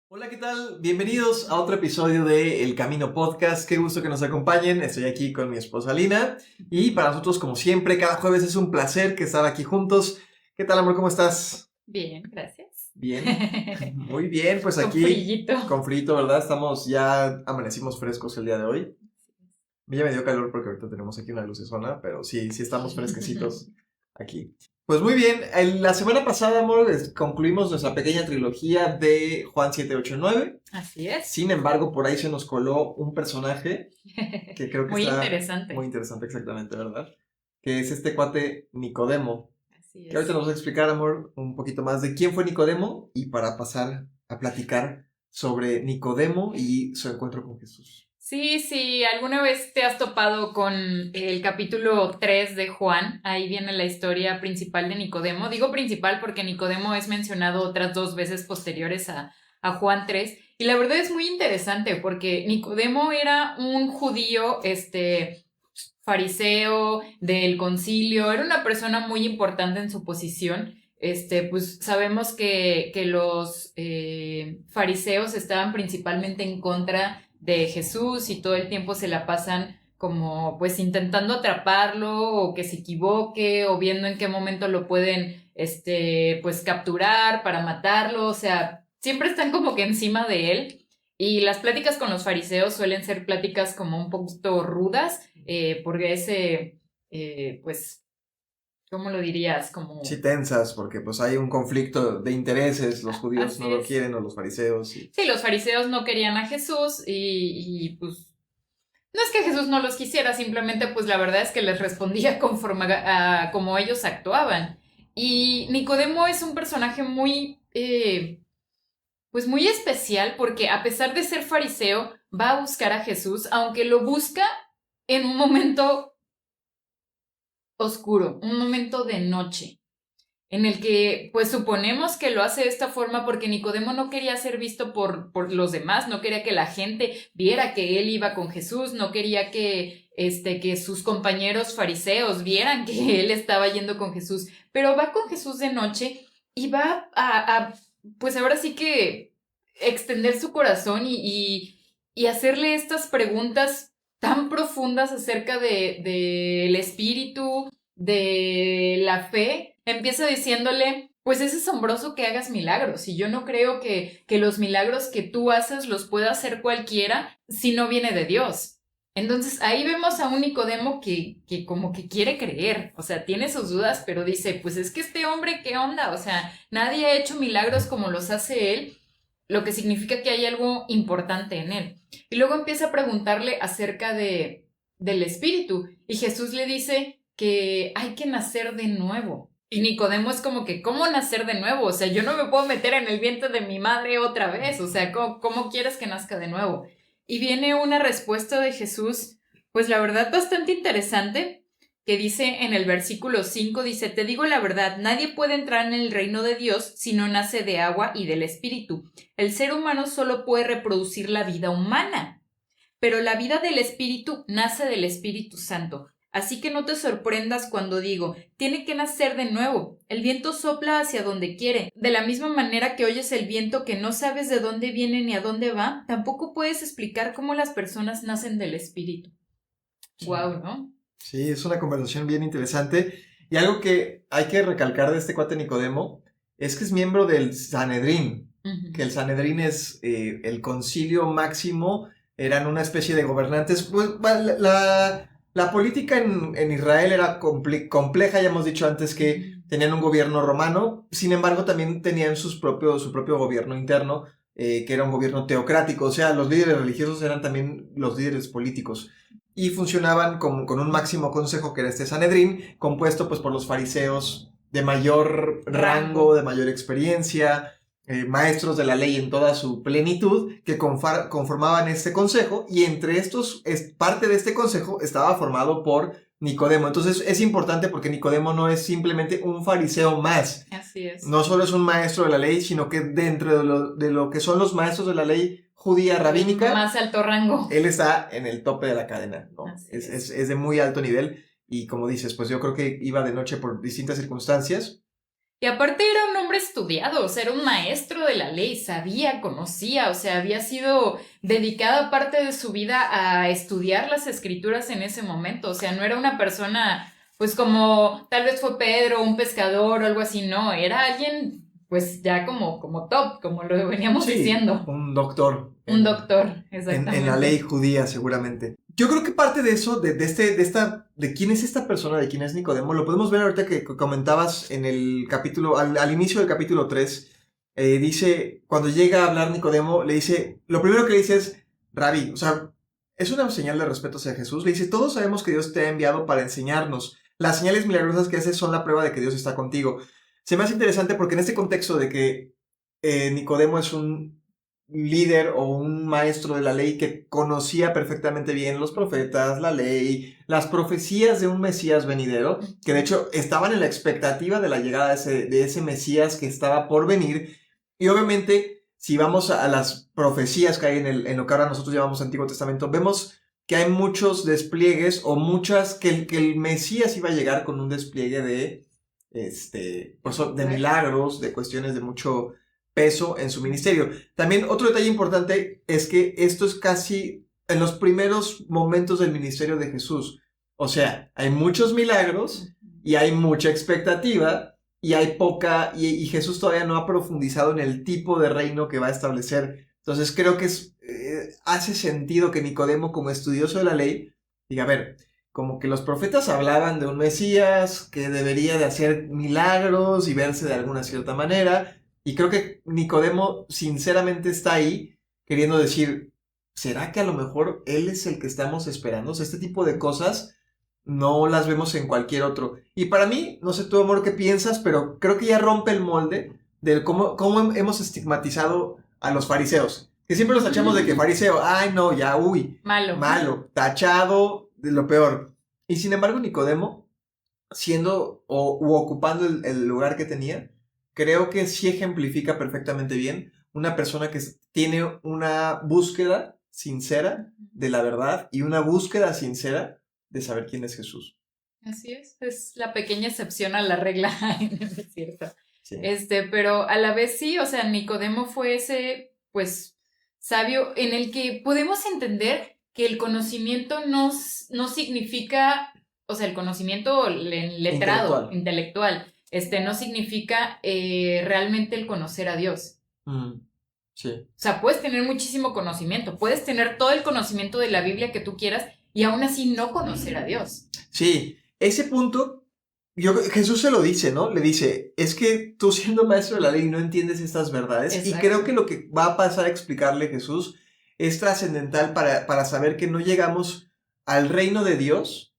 Hola, ¿qué tal? Bienvenidos a otro episodio de El Camino Podcast. Qué gusto que nos acompañen. Estoy aquí con mi esposa Lina y para nosotros, como siempre, cada jueves es un placer que estar aquí juntos. ¿Qué tal, amor? ¿Cómo estás? Bien, gracias. Bien. Muy bien, pues Con aquí frillito. con frito, ¿verdad? Ya amanecimos frescos el día de hoy. A mí ya me dio calor porque ahorita tenemos aquí una lucesona, pero sí estamos fresquecitos aquí. Pues muy bien, la semana pasada, amor, concluimos nuestra pequeña trilogía de Juan 7, 8, 9. Así es. Sin embargo, por ahí se nos coló un personaje que creo que Muy está muy interesante. interesante, exactamente, ¿verdad? Que es este cuate Nicodemo. Así Que ahorita es. nos va a explicar, amor, un poquito más de quién fue Nicodemo y para pasar a platicar sobre Nicodemo y su encuentro con Jesús. Sí, ¿alguna vez te has topado con el capítulo 3 de Juan? Ahí viene la historia principal de Nicodemo. Digo principal porque Nicodemo es mencionado otras dos veces posteriores a Juan 3. Y la verdad es muy interesante porque Nicodemo era un judío, fariseo del concilio, era una persona muy importante en su posición. Pues sabemos que los fariseos estaban principalmente en contra de Jesús y todo el tiempo se la pasan como pues intentando atraparlo o que se equivoque o viendo en qué momento lo pueden pues capturar para matarlo, o sea, siempre están como que encima de él. Y las pláticas con los fariseos suelen ser pláticas como un poquito rudas, porque pues, ¿cómo lo dirías? Sí, Como... tensas, porque pues hay un conflicto de intereses, los judíos no Así lo es. quieren o los fariseos. Sí, los fariseos no querían a Jesús pues no es que Jesús no los quisiera, simplemente pues la verdad es que les respondía conforme a como ellos actuaban. Y Nicodemo es un personaje muy, pues muy especial porque a pesar de ser fariseo, va a buscar a Jesús, aunque lo busca en un momento oscuro, un momento de noche, en el que pues suponemos que lo hace de esta forma porque Nicodemo no quería ser visto por los demás, no quería que la gente viera que él iba con Jesús, no quería que sus compañeros fariseos vieran que él estaba yendo con Jesús, pero va con Jesús de noche y va pues ahora sí que extender su corazón y hacerle estas preguntas tan profundas acerca del espíritu, de la fe. Empieza diciéndole, pues es asombroso que hagas milagros y yo no creo que los milagros que tú haces los pueda hacer cualquiera si no viene de Dios. Entonces ahí vemos a un Nicodemo que como que quiere creer, o sea, tiene sus dudas, pero dice, pues es que este hombre, ¿qué onda? O sea, nadie ha hecho milagros como los hace él, lo que significa que hay algo importante en él. Y luego empieza a preguntarle acerca del espíritu y Jesús le dice que hay que nacer de nuevo. Y Nicodemo es como que, ¿cómo nacer de nuevo? O sea, yo no me puedo meter en el vientre de mi madre otra vez. O sea, ¿cómo quieres que nazca de nuevo? Y viene una respuesta de Jesús, pues la verdad bastante interesante, que dice en el versículo 5, dice, te digo la verdad, nadie puede entrar en el reino de Dios si no nace de agua y del espíritu. El ser humano solo puede reproducir la vida humana, pero la vida del espíritu nace del Espíritu Santo. Así que no te sorprendas cuando digo, tiene que nacer de nuevo. El viento sopla hacia donde quiere. De la misma manera que oyes el viento que no sabes de dónde viene ni a dónde va, tampoco puedes explicar cómo las personas nacen del espíritu. Sí. Guau, ¿no? Sí, es una conversación bien interesante. Y algo que hay que recalcar de este cuate Nicodemo es que es miembro del Sanedrín, que el Sanedrín es el concilio máximo, eran una especie de gobernantes. Pues, la política en Israel era compleja, ya hemos dicho antes que tenían un gobierno romano, sin embargo también tenían su propio gobierno interno, que era un gobierno teocrático, o sea, los líderes religiosos eran también los líderes políticos y funcionaban con un máximo consejo que era este Sanedrín, compuesto pues por los fariseos de mayor rango, de mayor experiencia, maestros de la ley en toda su plenitud, que conformaban este consejo, y entre estos, parte de este consejo estaba formado por Nicodemo. Entonces es importante porque Nicodemo no es simplemente un fariseo más. Así es. No solo es un maestro de la ley, sino que dentro de lo que son los maestros de la ley judía rabínica, más alto rango. Él está en el tope de la cadena, ¿no? Es de muy alto nivel y como dices, pues yo creo que iba de noche por distintas circunstancias Y aparte era un hombre estudiado, o sea, era un maestro de la ley, sabía, conocía, o sea, había sido dedicada parte de su vida a estudiar las escrituras en ese momento, o sea, no era una persona, pues como tal vez fue Pedro, un pescador o algo así, no, era alguien, pues ya como top, como lo veníamos Sí, diciendo, un doctor un doctor, en la ley exactamente. judía, seguramente. Yo creo que parte de eso, de quién es esta persona, de quién es Nicodemo, lo podemos ver ahorita que comentabas en el capítulo, al inicio del capítulo 3. Dice, cuando llega a hablar Nicodemo, le dice, lo primero que le dice es, Rabí, o sea, es una señal de respeto hacia Jesús. Le dice, todos sabemos que Dios te ha enviado para enseñarnos. Las señales milagrosas que haces son la prueba de que Dios está contigo. Se me hace interesante porque en este contexto de que Nicodemo es un líder o un maestro de la ley que conocía perfectamente bien los profetas, la ley, las profecías de un Mesías venidero, que de hecho estaban en la expectativa de la llegada de ese Mesías que estaba por venir. Y obviamente, si vamos a las profecías que hay en lo que ahora nosotros llamamos Antiguo Testamento, vemos que hay muchos despliegues o muchas, que el Mesías iba a llegar con un despliegue pues, de milagros, de cuestiones de mucho peso en su ministerio. También otro detalle importante es que esto es casi en los primeros momentos del ministerio de Jesús. O sea, hay muchos milagros y hay mucha expectativa y hay poca, y Jesús todavía no ha profundizado en el tipo de reino que va a establecer. Entonces creo que hace sentido que Nicodemo, como estudioso de la ley, diga, a ver, como que los profetas hablaban de un Mesías que debería de hacer milagros y verse de alguna cierta manera. Y creo que Nicodemo sinceramente está ahí queriendo decir, ¿será que a lo mejor él es el que estamos esperando? O sea, este tipo de cosas no las vemos en cualquier otro. Y para mí, no sé tú, amor, qué piensas, pero creo que ya rompe el molde de cómo hemos estigmatizado a los fariseos. Que siempre los tachamos de que fariseo, ay no, ya, uy, Malo. malo, tachado, de lo peor. Y sin embargo, Nicodemo, siendo u ocupando el lugar que tenía, creo que sí ejemplifica perfectamente bien una persona que tiene una búsqueda sincera de la verdad y una búsqueda sincera de saber quién es Jesús. Así es la pequeña excepción a la regla en el desierto. Sí. Pero a la vez sí, o sea, Nicodemo fue ese, pues, sabio en el que podemos entender que el conocimiento no significa, o sea, el conocimiento letrado, intelectual, no significa realmente el conocer a Dios. Sí. O sea, puedes tener muchísimo conocimiento, puedes tener todo el conocimiento de la Biblia que tú quieras y aún así no conocer a Dios. Sí, ese punto, Jesús se lo dice, ¿no? Le dice, es que tú siendo maestro de la ley no entiendes estas verdades. Exacto. Y creo que lo que va a pasar a explicarle Jesús es trascendental para saber que no llegamos al reino de Dios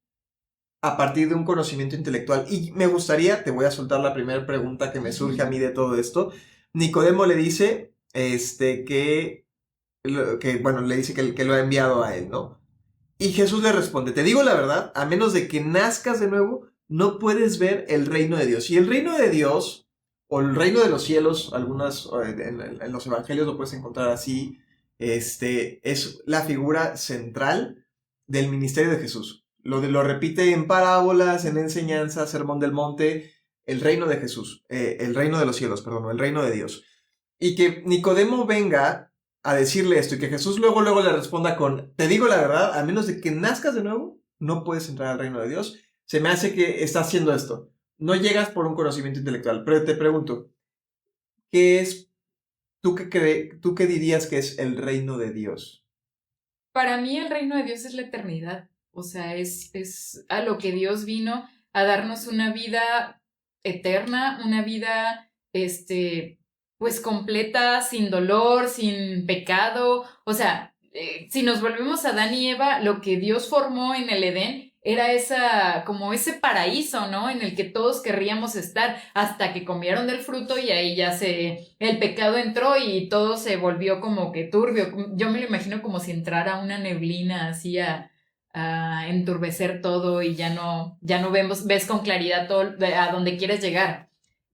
a partir de un conocimiento intelectual. Y me gustaría, te voy a soltar la primera pregunta que me surge a mí de todo esto. Nicodemo le dice, bueno, le dice que lo ha enviado a él, ¿no? Y Jesús le responde, te digo la verdad, a menos de que nazcas de nuevo, no puedes ver el reino de Dios. Y el reino de Dios, o el reino de los cielos, algunas en los evangelios lo puedes encontrar así, es la figura central del ministerio de Jesús. Lo repite en parábolas, en enseñanzas, sermón del monte, el reino de Jesús, el reino de los cielos, perdón, el reino de Dios. Y que Nicodemo venga a decirle esto y que Jesús luego le responda con, te digo la verdad, a menos de que nazcas de nuevo, no puedes entrar al reino de Dios. Se me hace que está haciendo esto. No llegas por un conocimiento intelectual, pero te pregunto, ¿qué es, tú qué dirías que es el reino de Dios? Para mí el reino de Dios es la eternidad, o sea, es a lo que Dios vino a darnos una vida eterna, una vida, pues completa, sin dolor, sin pecado, o sea, si nos volvemos a Adán y Eva, lo que Dios formó en el Edén era como ese paraíso, ¿no? En el que todos querríamos estar hasta que comieron del fruto y ahí ya el pecado entró y todo se volvió como que turbio. Yo me lo imagino como si entrara una neblina así a enturbecer todo y ya no ves con claridad todo a donde quieres llegar.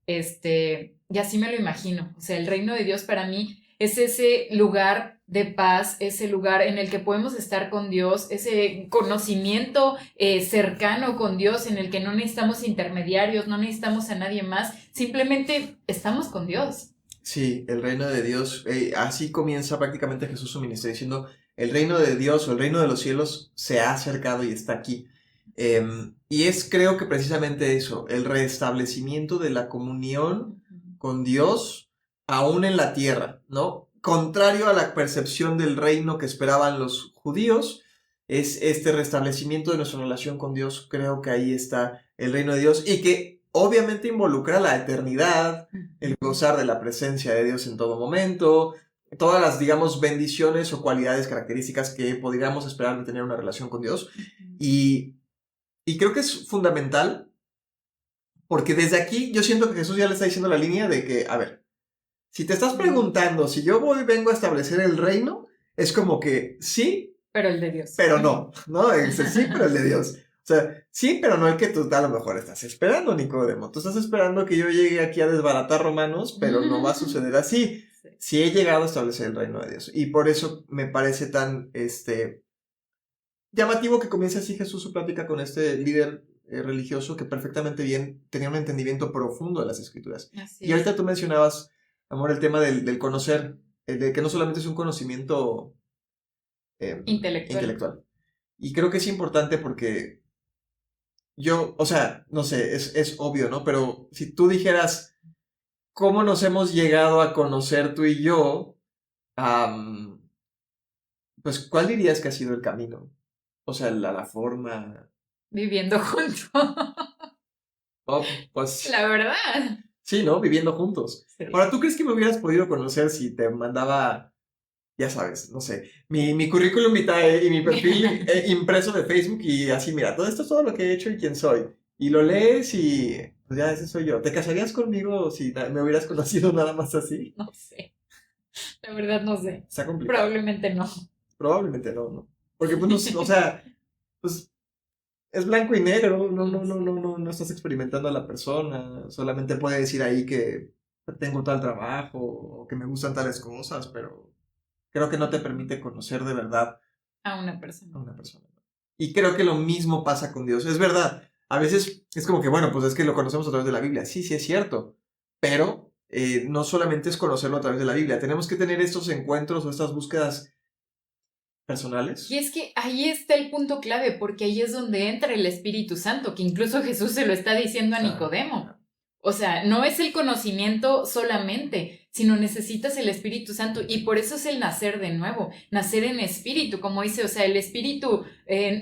Y así me lo imagino. O sea, el reino de Dios para mí es ese lugar de paz, ese lugar en el que podemos estar con Dios, ese conocimiento cercano con Dios en el que no necesitamos intermediarios, no necesitamos a nadie más, simplemente estamos con Dios. Sí, el reino de Dios, así comienza prácticamente Jesús su ministerio diciendo, el reino de Dios o el reino de los cielos se ha acercado y está aquí. Y es creo que precisamente eso, el restablecimiento de la comunión con Dios aún en la tierra, ¿no? Contrario a la percepción del reino que esperaban los judíos, es este restablecimiento de nuestra relación con Dios, creo que ahí está el reino de Dios y que obviamente involucra la eternidad, el gozar de la presencia de Dios en todo momento, todas las, digamos, bendiciones o cualidades, características que podríamos esperar de tener una relación con Dios. Y creo que es fundamental, porque desde aquí yo siento que Jesús ya le está diciendo la línea de que, a ver, si te estás preguntando si yo vengo a establecer el reino, es como que sí, pero el de Dios. Pero no, ¿no? Dice sí, pero el de Dios. O sea, sí, pero no el que tú a lo mejor estás esperando, Nicodemo. Tú estás esperando que yo llegue aquí a desbaratar romanos, pero no va a suceder así. Sí he llegado a establecer el reino de Dios. Y por eso me parece tan, llamativo que comience así Jesús su plática con este líder religioso que perfectamente bien tenía un entendimiento profundo de las Escrituras. Así y ahorita tú mencionabas, amor, el tema del conocer, de que no solamente es un conocimiento intelectual. Y creo que es importante porque yo, o sea, no sé, es obvio, ¿no? Pero si tú dijeras, ¿cómo nos hemos llegado a conocer tú y yo? Pues, ¿cuál dirías que ha sido el camino? O sea, la forma... Viviendo juntos. Oh, pues... La verdad. Sí, ¿no? Viviendo juntos. Sí. Ahora, ¿tú crees que me hubieras podido conocer si te mandaba, ya sabes, no sé, mi currículum vitae y mi perfil impreso de Facebook y así, mira, todo esto es todo lo que he hecho y quién soy? Y lo lees y pues ya ese soy yo. ¿Te casarías conmigo si me hubieras conocido nada más así? No sé. La verdad no sé. Está complicado. Probablemente no. Probablemente no. Porque pues no, o sea, pues es blanco y negro, no estás experimentando a la persona, solamente puede decir ahí que tengo tal trabajo o que me gustan tales cosas, pero creo que no te permite conocer de verdad a una persona. Y creo que lo mismo pasa con Dios, es verdad. A veces es como que, bueno, pues es que lo conocemos a través de la Biblia, sí es cierto, pero no solamente es conocerlo a través de la Biblia, tenemos que tener estos encuentros o estas búsquedas personales. Y es que ahí está el punto clave, porque ahí es donde entra el Espíritu Santo, que incluso Jesús se lo está diciendo a Nicodemo. O sea, no es el conocimiento solamente, sino necesitas el Espíritu Santo, y por eso es el nacer de nuevo, nacer en espíritu, como dice, o sea, el espíritu,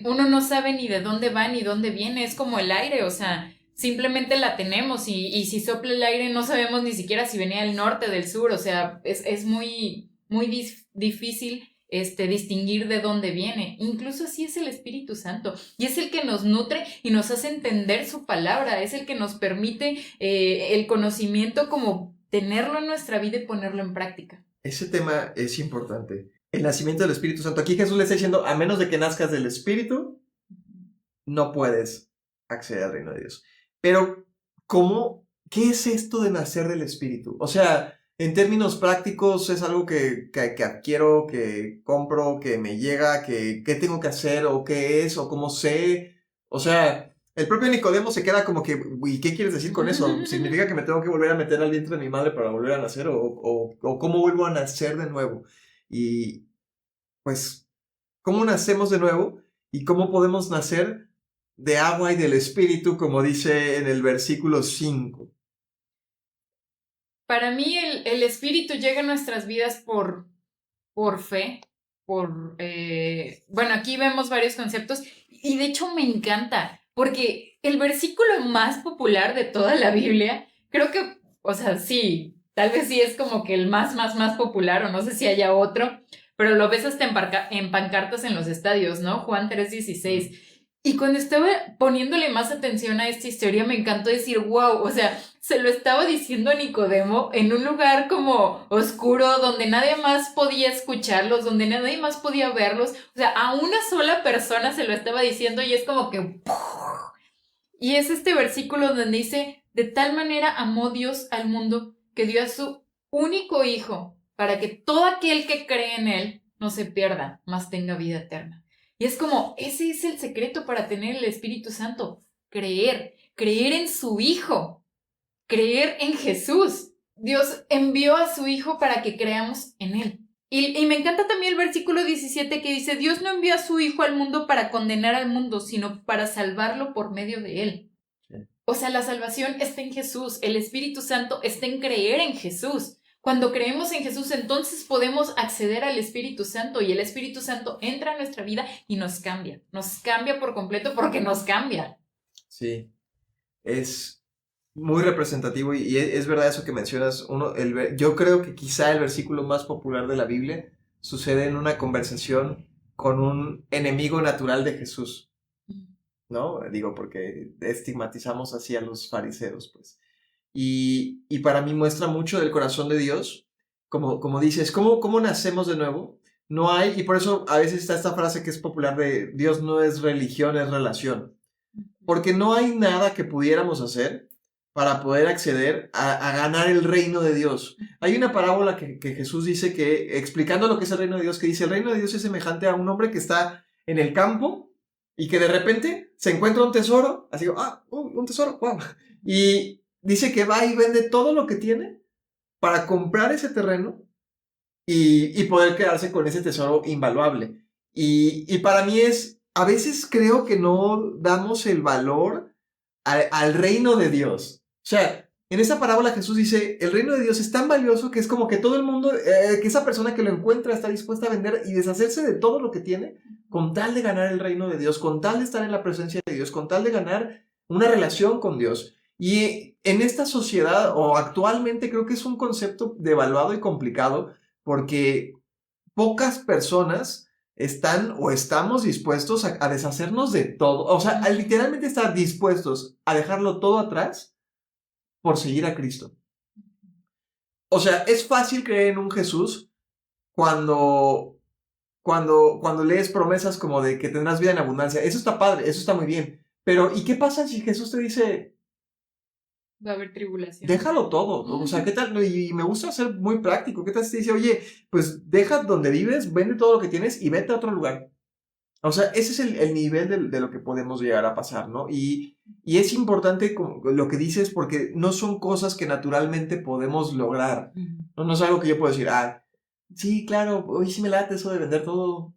uno no sabe ni de dónde va ni dónde viene, es como el aire, o sea, simplemente la tenemos, y si sopla el aire no sabemos ni siquiera si venía del norte, del sur, o sea, es muy, muy difícil distinguir de dónde viene. Incluso así es el Espíritu Santo, y es el que nos nutre y nos hace entender su palabra, es el que nos permite el conocimiento, como tenerlo en nuestra vida y ponerlo en práctica. Ese tema es importante. El nacimiento del Espíritu Santo. Aquí Jesús le está diciendo, a menos de que nazcas del Espíritu, no puedes acceder al reino de Dios. Pero, ¿qué es esto de nacer del Espíritu? O sea, en términos prácticos, es algo que adquiero, que compro, que me llega, que qué tengo que hacer, o qué es, o cómo sé. O sea, el propio Nicodemo se queda como que, ¿y qué quieres decir con eso? ¿Significa que me tengo que volver a meter al vientre de mi madre para volver a nacer? ¿O cómo vuelvo a nacer de nuevo? Y, pues, ¿cómo nacemos de nuevo? ¿Y cómo podemos nacer de agua y del Espíritu, como dice en el versículo 5? Para mí el Espíritu llega a nuestras vidas por fe, bueno, aquí vemos varios conceptos, y de hecho me encanta, porque el versículo más popular de toda la Biblia, creo que, o sea, sí, tal vez sí es como que el más popular, o no sé si haya otro, pero lo ves hasta en pancartas en los estadios, ¿no? Juan 3:16. Y cuando estaba poniéndole más atención a esta historia, me encantó decir, wow, o sea, se lo estaba diciendo a Nicodemo en un lugar como oscuro, donde nadie más podía escucharlos, donde nadie más podía verlos. O sea, a una sola persona se lo estaba diciendo, y es como que... ¡puf! Y es este versículo donde dice, de tal manera amó Dios al mundo que dio a su único hijo para que todo aquel que cree en Él no se pierda, mas tenga vida eterna. Y es como, ese es el secreto para tener el Espíritu Santo, creer en su Hijo, creer en Jesús. Dios envió a su Hijo para que creamos en Él. Y me encanta también el versículo 17 que dice, Dios no envió a su Hijo al mundo para condenar al mundo, sino para salvarlo por medio de Él. Sí. O sea, la salvación está en Jesús, el Espíritu Santo está en creer en Jesús. Cuando creemos en Jesús, entonces podemos acceder al Espíritu Santo y el Espíritu Santo entra a nuestra vida y nos cambia por completo porque nos cambia. Sí, es muy representativo y es verdad eso que mencionas. Yo creo que quizá el versículo más popular de la Biblia sucede en una conversación con un enemigo natural de Jesús, ¿no? Digo, porque estigmatizamos así a los fariseos, pues. Y para mí muestra mucho del corazón de Dios, como dices, ¿cómo nacemos de nuevo? No hay, y por eso a veces está esta frase que es popular de Dios no es religión, es relación. Porque no hay nada que pudiéramos hacer para poder acceder a ganar el reino de Dios. Hay una parábola que Jesús dice que, explicando lo que es el reino de Dios, que dice, el reino de Dios es semejante a un hombre que está en el campo y que de repente se encuentra un tesoro, así, un tesoro, wow. Y dice que va y vende todo lo que tiene para comprar ese terreno y poder quedarse con ese tesoro invaluable. Y para mí a veces creo que no damos el valor al reino de Dios. O sea, en esa parábola Jesús dice, el reino de Dios es tan valioso que es como que todo el mundo, que esa persona que lo encuentra está dispuesta a vender y deshacerse de todo lo que tiene con tal de ganar el reino de Dios, con tal de estar en la presencia de Dios, con tal de ganar una relación con Dios. Y en esta sociedad, o actualmente, creo que es un concepto devaluado y complicado porque pocas personas están o estamos dispuestos a deshacernos de todo, o sea, a literalmente estar dispuestos a dejarlo todo atrás por seguir a Cristo. O sea, es fácil creer en un Jesús cuando lees promesas como de que tendrás vida en abundancia. Eso está padre, eso está muy bien. Pero, ¿y qué pasa si Jesús te dice, va a haber tribulación? Déjalo todo. O sea, ¿qué tal? Y me gusta ser muy práctico. ¿Qué tal si te dice, oye, pues deja donde vives, vende todo lo que tienes y vete a otro lugar? O sea, ese es el nivel de lo que podemos llegar a pasar, ¿no? Y es importante lo que dices porque no son cosas que naturalmente podemos lograr. No es algo que yo puedo decir, sí, claro, hoy sí me late eso de vender todo.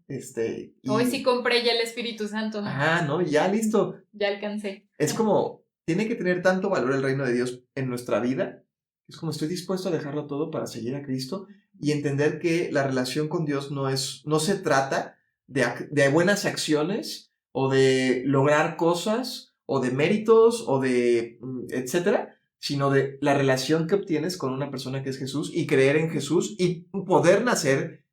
Hoy sí compré ya el Espíritu Santo. No, ya listo. Ya alcancé. Es como, tiene que tener tanto valor el reino de Dios en nuestra vida. Es como estoy dispuesto a dejarlo todo para seguir a Cristo y entender que la relación con Dios no se trata de buenas acciones o de lograr cosas o de méritos o de etcétera, sino de la relación que obtienes con una persona que es Jesús y creer en Jesús y poder nacer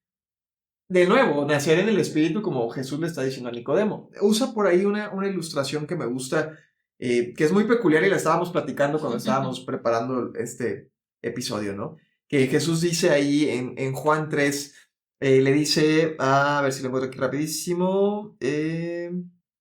de nuevo, nacer en el Espíritu como Jesús le está diciendo a Nicodemo. Usa por ahí una ilustración que me gusta, que es muy peculiar y la estábamos platicando cuando estábamos preparando este episodio, ¿no? Que Jesús dice ahí en Juan 3, le dice, a ver si lo encuentro aquí rapidísimo,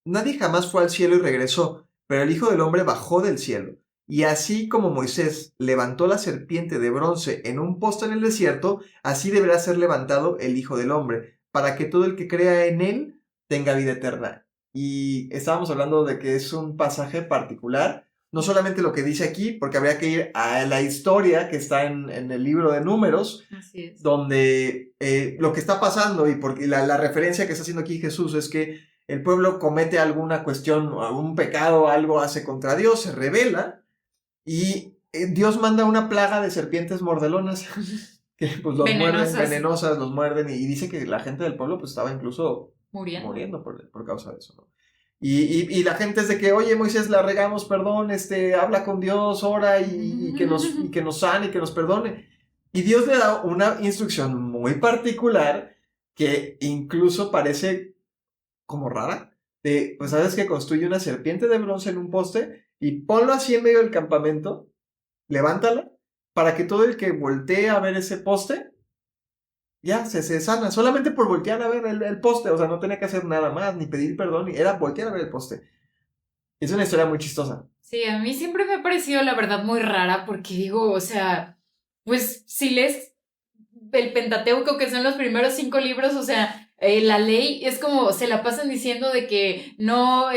nadie jamás fue al cielo y regresó, pero el Hijo del Hombre bajó del cielo. Y así como Moisés levantó la serpiente de bronce en un poste en el desierto, así deberá ser levantado el Hijo del Hombre, para que todo el que crea en él tenga vida eterna. Y estábamos hablando de que es un pasaje particular, no solamente lo que dice aquí, porque habría que ir a la historia que está en el libro de Números, así es, donde lo que está pasando y porque la referencia que está haciendo aquí Jesús es que el pueblo comete alguna cuestión, algún pecado, algo hace contra Dios, se rebela y Dios manda una plaga de serpientes mordelonas que pues los muerden, venenosas, los muerden y dice que la gente del pueblo pues estaba incluso muriendo por causa de eso, ¿no? Y la gente es de que, oye, Moisés, la regamos, perdón, habla con Dios, ora y que nos sane y que nos perdone. Y Dios le da una instrucción muy particular que incluso parece como rara. Pues sabes que construye una serpiente de bronce en un poste y ponlo así en medio del campamento, levántala, para que todo el que voltee a ver ese poste ya se sana, solamente por voltear a ver el poste, o sea, no tenía que hacer nada más, ni pedir perdón, era voltear a ver el poste. Es una historia muy chistosa. Sí, a mí siempre me ha parecido la verdad muy rara porque digo, o sea, pues si lees el Pentateuco, que son los primeros 5 libros, o sea, la ley es como, se la pasan diciendo de que no,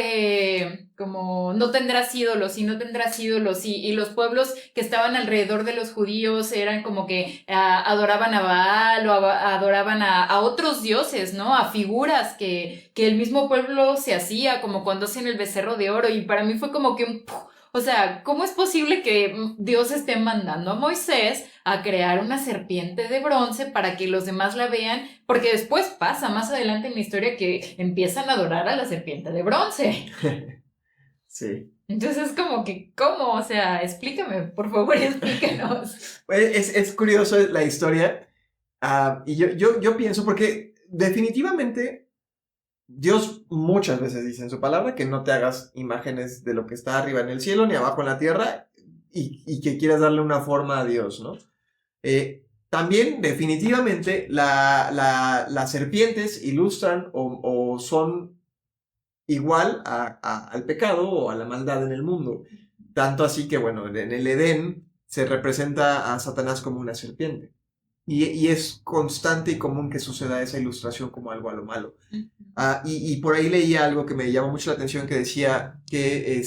como no tendrás ídolos y no tendrás ídolos, y los pueblos que estaban alrededor de los judíos eran como que adoraban a Baal o adoraban a otros dioses, ¿no? A figuras que el mismo pueblo se hacía, como cuando hacen el becerro de oro, y para mí fue como que un... O sea, ¿cómo es posible que Dios esté mandando a Moisés a crear una serpiente de bronce para que los demás la vean? Porque después pasa más adelante en la historia que empiezan a adorar a la serpiente de bronce. Sí. Entonces es como que, ¿cómo? O sea, explícame, por favor, explícanos. Es curioso la historia. Y yo pienso, porque definitivamente Dios muchas veces dice en su palabra que no te hagas imágenes de lo que está arriba en el cielo ni abajo en la tierra y que quieras darle una forma a Dios, ¿no? También definitivamente las serpientes ilustran o son igual al pecado o a la maldad en el mundo. Tanto así que, bueno, en el Edén se representa a Satanás como una serpiente. Y es constante y común que suceda esa ilustración como algo a lo malo. Y por ahí leía algo que me llamó mucho la atención que decía que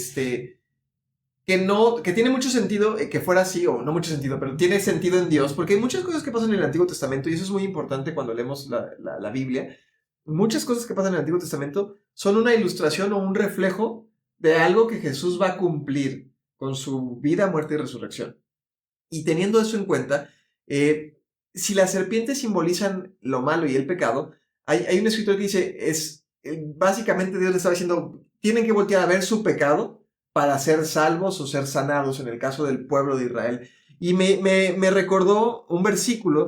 tiene mucho sentido que fuera así, o no mucho sentido, pero tiene sentido en Dios, porque hay muchas cosas que pasan en el Antiguo Testamento, y eso es muy importante cuando leemos la Biblia. Muchas cosas que pasan en el Antiguo Testamento son una ilustración o un reflejo de algo que Jesús va a cumplir con su vida, muerte y resurrección. Y teniendo eso en cuenta, si las serpientes simbolizan lo malo y el pecado, hay un escritor que dice, básicamente Dios le estaba diciendo, tienen que voltear a ver su pecado para ser salvos o ser sanados, en el caso del pueblo de Israel. Y me recordó un versículo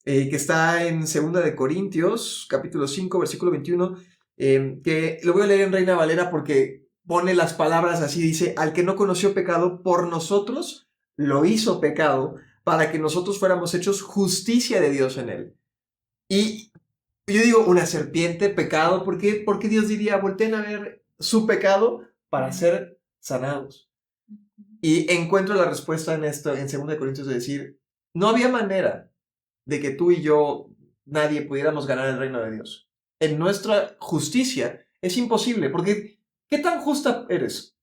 que está en 2 de Corintios, capítulo 5, versículo 21, que lo voy a leer en Reina Valera porque pone las palabras así, dice, al que no conoció pecado, por nosotros lo hizo pecado, para que nosotros fuéramos hechos justicia de Dios en él. Y yo digo, una serpiente, pecado, ¿por qué? Porque Dios diría, volteen a ver su pecado para ser sanados. Y encuentro la respuesta en esto, en 2 de Corintios, de decir, no había manera de que tú y yo, nadie pudiéramos ganar el reino de Dios. En nuestra justicia es imposible, porque ¿qué tan justa eres?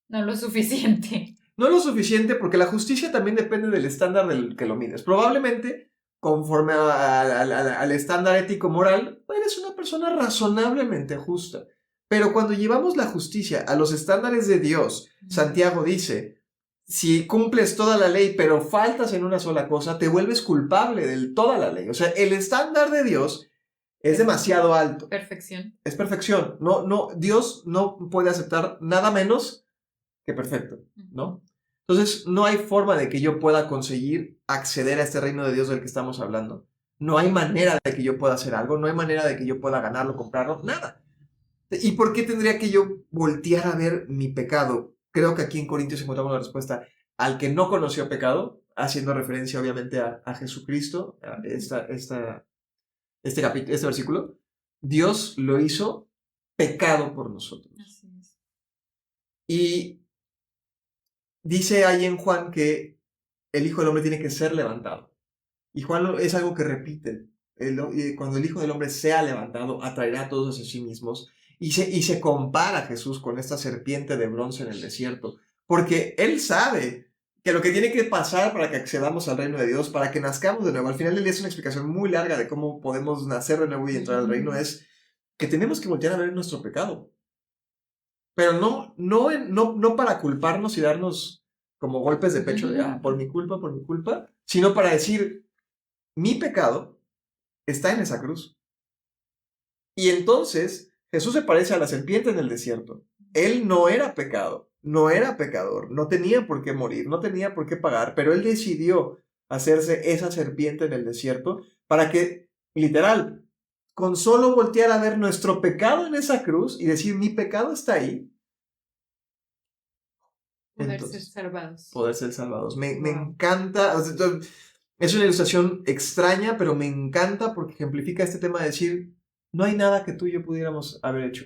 No lo suficiente. No lo suficiente, porque la justicia también depende del estándar del que lo mides. Probablemente, conforme al estándar ético-moral, eres una persona razonablemente justa. Pero cuando llevamos la justicia a los estándares de Dios, Santiago dice, si cumples toda la ley, pero faltas en una sola cosa, te vuelves culpable de toda la ley. O sea, el estándar de Dios es demasiado alto. Perfección. Es perfección. Dios no puede aceptar nada menos que perfecto, ¿no? Entonces, no hay forma de que yo pueda conseguir acceder a este reino de Dios del que estamos hablando. No hay manera de que yo pueda hacer algo, no hay manera de que yo pueda ganarlo, comprarlo, nada. ¿Y por qué tendría que yo voltear a ver mi pecado? Creo que aquí en Corintios encontramos la respuesta. Al que no conoció pecado, haciendo referencia obviamente a Jesucristo, a este versículo, Dios lo hizo pecado por nosotros. Así es. Y dice ahí en Juan que el Hijo del Hombre tiene que ser levantado. Y Juan es algo que repite. Cuando el Hijo del Hombre sea levantado, atraerá a todos hacia sí mismos. Y se compara a Jesús con esta serpiente de bronce en el desierto. Porque Él sabe que lo que tiene que pasar para que accedamos al reino de Dios, para que nazcamos de nuevo, al final del día es una explicación muy larga de cómo podemos nacer de nuevo y entrar al reino, es que tenemos que voltear a ver nuestro pecado. Pero no para culparnos y darnos como golpes de pecho de, por mi culpa, sino para decir, mi pecado está en esa cruz. Y entonces Jesús se parece a la serpiente en el desierto. Él no era pecado, no era pecador, no tenía por qué morir, no tenía por qué pagar, pero Él decidió hacerse esa serpiente en el desierto para que, literal, con solo voltear a ver nuestro pecado en esa cruz y decir, mi pecado está ahí. Poder ser salvados. Poder ser salvados. Me encanta. O sea, es una ilustración extraña, pero me encanta porque ejemplifica este tema de decir, no hay nada que tú y yo pudiéramos haber hecho.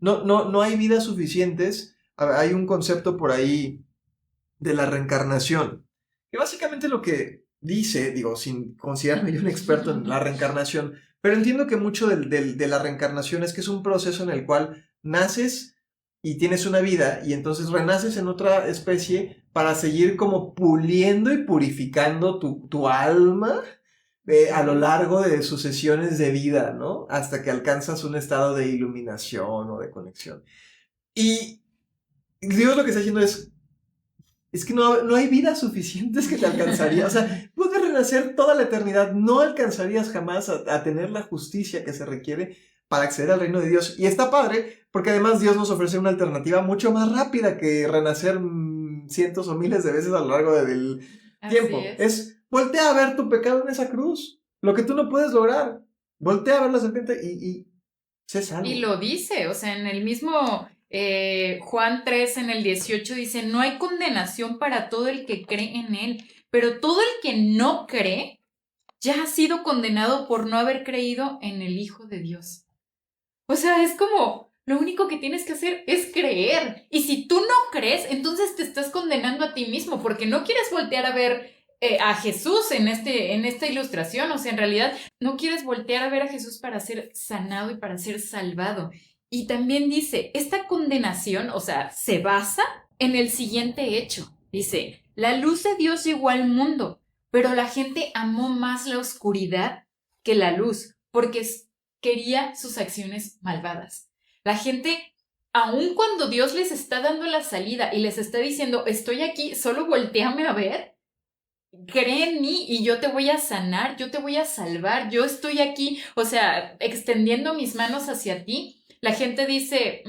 No hay vidas suficientes. Hay un concepto por ahí de la reencarnación, que básicamente lo que dice, digo, sin considerarme yo un experto en la reencarnación, pero entiendo que mucho de la reencarnación es que es un proceso en el cual naces y tienes una vida y entonces renaces en otra especie para seguir como puliendo y purificando tu alma a lo largo de sucesiones de vida, ¿no? Hasta que alcanzas un estado de iluminación o de conexión. Y Dios lo que está diciendo es que no hay vidas suficientes que te alcanzaría. O sea, puedes renacer toda la eternidad, no alcanzarías jamás a tener la justicia que se requiere para acceder al reino de Dios. Y está padre, porque además Dios nos ofrece una alternativa mucho más rápida que renacer cientos o miles de veces a lo largo del tiempo. Es voltea a ver tu pecado en esa cruz, lo que tú no puedes lograr. Voltea a ver la serpiente y sé salvo. Y lo dice, o sea, en el mismo Juan 3, en el 18, dice, no hay condenación para todo el que cree en él, pero todo el que no cree ya ha sido condenado por no haber creído en el Hijo de Dios. O sea, es como, lo único que tienes que hacer es creer. Y si tú no crees, entonces te estás condenando a ti mismo, porque no quieres voltear a ver a Jesús en esta ilustración. O sea, en realidad no quieres voltear a ver a Jesús para ser sanado y para ser salvado. Y también dice, esta condenación, o sea, se basa en el siguiente hecho. Dice, la luz de Dios llegó al mundo, pero la gente amó más la oscuridad que la luz, porque quería sus acciones malvadas. La gente, aun cuando Dios les está dando la salida y les está diciendo, estoy aquí, solo voltéame a ver, cree en mí y yo te voy a sanar, yo te voy a salvar, yo estoy aquí, o sea, extendiendo mis manos hacia ti. La gente dice,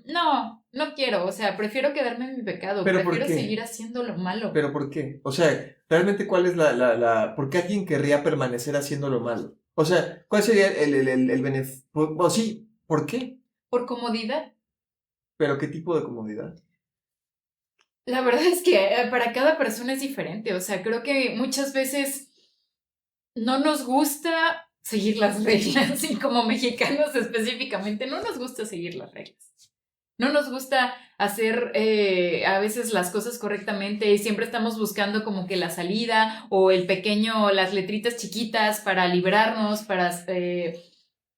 no quiero, o sea, prefiero quedarme en mi pecado, prefiero seguir haciendo lo malo. ¿Pero por qué? O sea, realmente, ¿cuál es ¿por qué alguien querría permanecer haciendo lo malo? O sea, ¿cuál sería el beneficio? O sí, ¿por qué? Por comodidad. ¿Pero qué tipo de comodidad? La verdad es que para cada persona es diferente, o sea, creo que muchas veces no nos gusta seguir las reglas, y como mexicanos específicamente, no nos gusta seguir las reglas. No nos gusta hacer a veces las cosas correctamente y siempre estamos buscando como que la salida o las letritas chiquitas para librarnos, para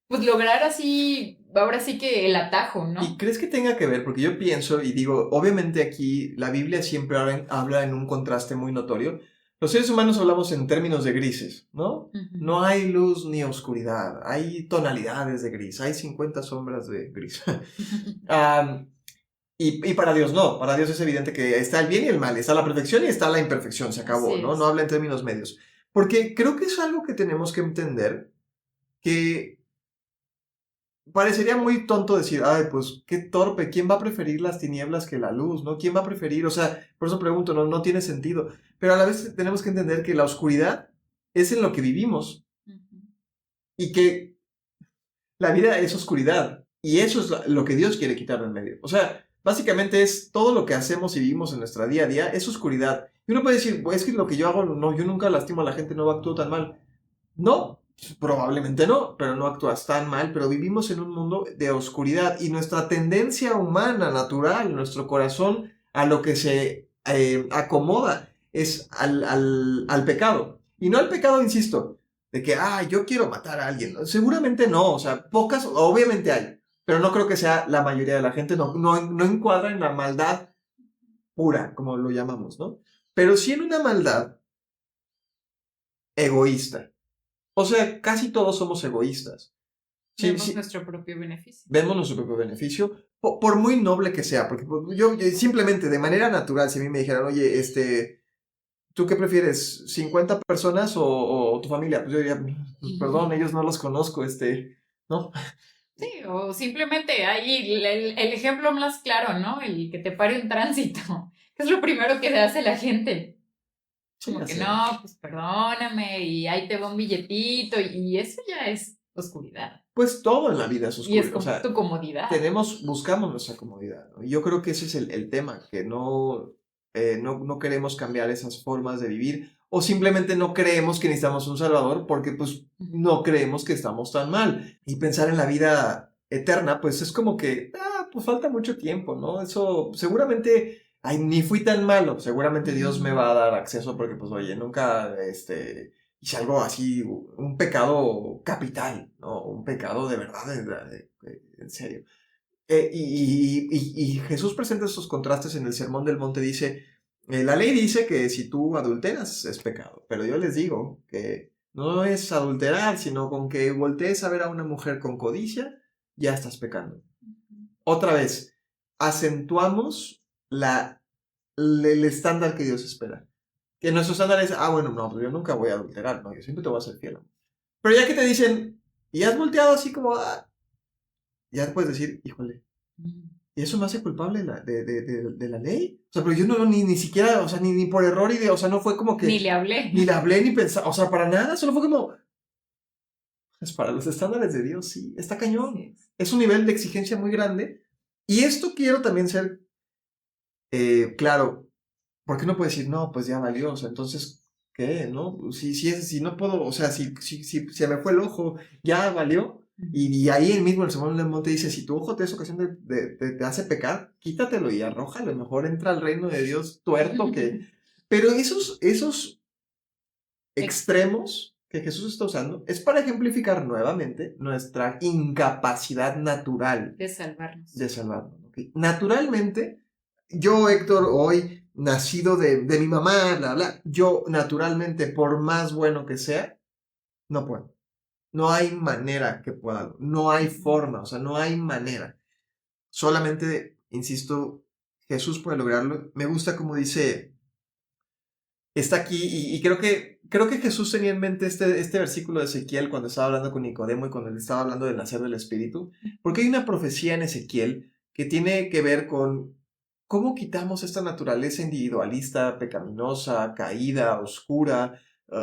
pues lograr así, ahora sí que el atajo, ¿no? ¿Y crees que tenga que ver? Porque yo pienso y digo, obviamente aquí la Biblia siempre habla en un contraste muy notorio. Los seres humanos hablamos en términos de grises, ¿no? Uh-huh. No hay luz ni oscuridad, hay tonalidades de gris, hay 50 sombras de gris. Y para Dios no, para Dios es evidente que está el bien y el mal, está la perfección y está la imperfección, se acabó, ¿no? No habla en términos medios. Porque creo que es algo que tenemos que entender, que parecería muy tonto decir, ay, pues qué torpe, ¿quién va a preferir las tinieblas que la luz, no? ¿Quién va a preferir? O sea, por eso pregunto, no tiene sentido. Pero a la vez tenemos que entender que la oscuridad es en lo que vivimos. Uh-huh. Y que la vida es oscuridad. Y eso es lo que Dios quiere quitar del medio. O sea, básicamente es todo lo que hacemos y vivimos en nuestra día a día es oscuridad. Y uno puede decir, es que lo que yo hago, no, yo nunca lastimo a la gente, no actúo tan mal. No, probablemente no, pero no actúas tan mal, pero vivimos en un mundo de oscuridad y nuestra tendencia humana, natural, nuestro corazón, a lo que se acomoda es al pecado. Y no al pecado, insisto, de que, yo quiero matar a alguien. Seguramente no, o sea, pocas, obviamente hay, pero no creo que sea la mayoría de la gente, no encuadra en la maldad pura, como lo llamamos, ¿no? Pero sí en una maldad egoísta. O sea, casi todos somos egoístas. Vemos nuestro propio beneficio. Vemos nuestro propio beneficio, por muy noble que sea, porque yo simplemente, de manera natural, si a mí me dijeran, oye, ¿tú qué prefieres? ¿50 personas o tu familia? Pues yo diría, pues, perdón, ellos no los conozco, ¿no? Sí, o simplemente ahí el ejemplo más claro, ¿no? El que te pare un tránsito. ¿Qué es lo primero que hace la gente? Como que no, pues perdóname, y ahí te va un billetito, y eso ya es oscuridad. Pues todo en la vida es oscuro. Y es como tu comodidad. Buscamos nuestra comodidad, ¿no? Y yo creo que ese es el tema, que no queremos cambiar esas formas de vivir, o simplemente no creemos que necesitamos un salvador, porque pues no creemos que estamos tan mal. Y pensar en la vida eterna, pues es como que, pues falta mucho tiempo, ¿no? Eso seguramente ay, ni fui tan malo, seguramente Dios me va a dar acceso porque, pues, oye, nunca, hice algo así, un pecado capital, ¿no? Un pecado de verdad, en serio. Y Jesús presenta estos contrastes en el Sermón del Monte, dice, la ley dice que si tú adulteras es pecado, pero yo les digo que no es adulterar, sino con que voltees a ver a una mujer con codicia, ya estás pecando. Otra vez, acentuamos el estándar que Dios espera. Que nuestro estándar es, bueno, no, pues yo nunca voy a adulterar, no, yo siempre te voy a ser fiel. Pero ya que te dicen, y has volteado así como, ya puedes decir, híjole, ¿y eso me hace culpable de la ley? O sea, pero yo no, ni siquiera, o sea, ni por error, o sea, no fue como que... Ni le hablé. Ni le hablé, ni pensaba, o sea, para nada, solo fue como... Pues para los estándares de Dios, sí, está cañón. Sí. Es un nivel de exigencia muy grande. Y esto quiero también ser claro, ¿por qué no puedo decir, no, pues ya valió? O sea, entonces, ¿qué? ¿No? Si no puedo, o sea, si se me fue el ojo, ya valió. Y ahí el mismo el Sermón del Monte dice, si tu ojo te es ocasión te hace pecar, quítatelo y arrójalo, mejor entra al reino de Dios tuerto que... Pero esos extremos que Jesús está usando es para ejemplificar nuevamente nuestra incapacidad natural de salvarnos. ¿Okay? Naturalmente, yo, Héctor, hoy nacido de mi mamá, bla, bla, yo naturalmente, por más bueno que sea, no puedo. No hay manera que pueda, no hay forma, o sea, no hay manera. Solamente, insisto, Jesús puede lograrlo. Me gusta como dice, está aquí, y creo que Jesús tenía en mente este versículo de Ezequiel cuando estaba hablando con Nicodemo y cuando él estaba hablando del nacer del Espíritu, porque hay una profecía en Ezequiel que tiene que ver con cómo quitamos esta naturaleza individualista, pecaminosa, caída, oscura,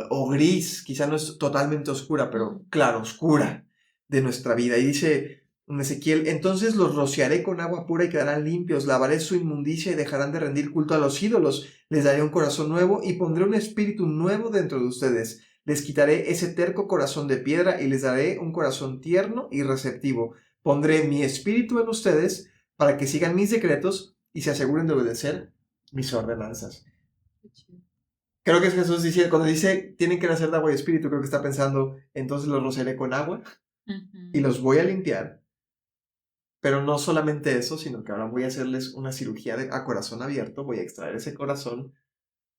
o gris, quizá no es totalmente oscura, pero claro, oscura de nuestra vida. Y dice en Ezequiel, entonces los rociaré con agua pura y quedarán limpios, lavaré su inmundicia y dejarán de rendir culto a los ídolos, les daré un corazón nuevo y pondré un espíritu nuevo dentro de ustedes. Les quitaré ese terco corazón de piedra y les daré un corazón tierno y receptivo. Pondré mi espíritu en ustedes para que sigan mis decretos y se aseguren de obedecer mis ordenanzas. Creo que es Jesús dice, cuando dice tienen que nacer de agua y espíritu, creo que está pensando, entonces los rociaré con agua y los voy a limpiar. Pero no solamente eso, sino que ahora voy a hacerles una cirugía a corazón abierto, voy a extraer ese corazón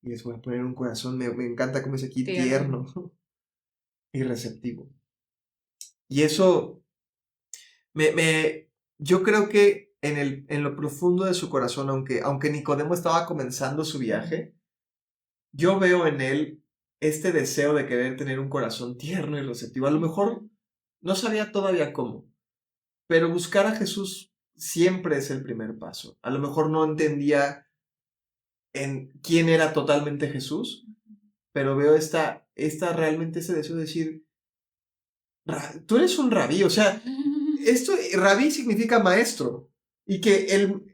y les voy a poner un corazón, me encanta como es aquí, tierno y receptivo. Y eso, yo creo que en lo profundo de su corazón, aunque Nicodemo estaba comenzando su viaje, yo veo en él este deseo de querer tener un corazón tierno y receptivo. A lo mejor no sabía todavía cómo, pero buscar a Jesús siempre es el primer paso. A lo mejor no entendía en quién era totalmente Jesús, pero veo realmente ese deseo de decir, tú eres un rabí, o sea, rabí significa maestro, y que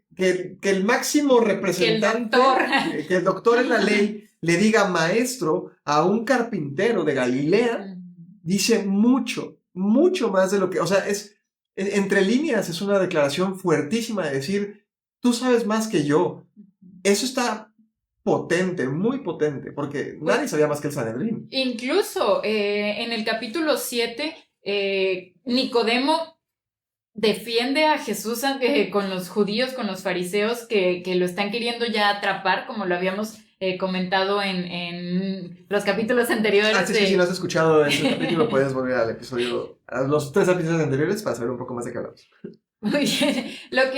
el máximo representante, que el doctor en la ley le diga maestro a un carpintero de Galilea, dice mucho, mucho más de lo que, o sea, entre líneas es una declaración fuertísima de decir, tú sabes más que yo. Eso está potente, muy potente, porque nadie sabía más que el Sanedrín. Incluso en el capítulo 7, Nicodemo defiende a Jesús con los judíos, con los fariseos que lo están queriendo ya atrapar, como lo habíamos comentado en los capítulos anteriores. Sí, si no has escuchado ese capítulo, puedes volver al episodio, a los 3 episodios anteriores para saber un poco más de qué hablamos. Muy bien, lo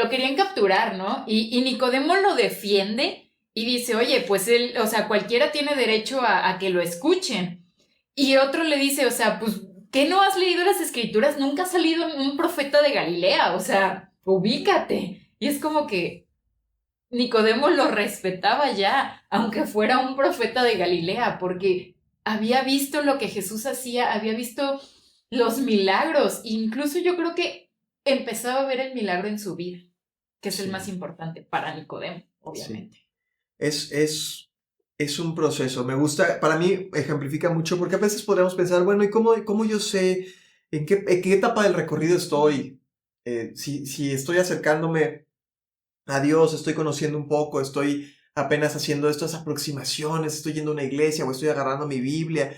querían capturar, ¿no? Y Nicodemo lo defiende y dice, oye, pues él, o sea, cualquiera tiene derecho a que lo escuchen. Y otro le dice, o sea, pues, ¿qué no has leído las escrituras? Nunca ha salido un profeta de Galilea, o sea, ubícate. Y es como que Nicodemo lo respetaba ya, aunque fuera un profeta de Galilea, porque había visto lo que Jesús hacía, había visto los milagros, incluso yo creo que empezaba a ver el milagro en su vida, que es el más importante para Nicodemo, obviamente. Sí. Es un proceso, me gusta, para mí ejemplifica mucho, porque a veces podríamos pensar, bueno, ¿y cómo yo sé en qué etapa del recorrido estoy? Si estoy acercándome a Dios, estoy conociendo un poco, estoy apenas haciendo estas aproximaciones, estoy yendo a una iglesia o estoy agarrando mi Biblia.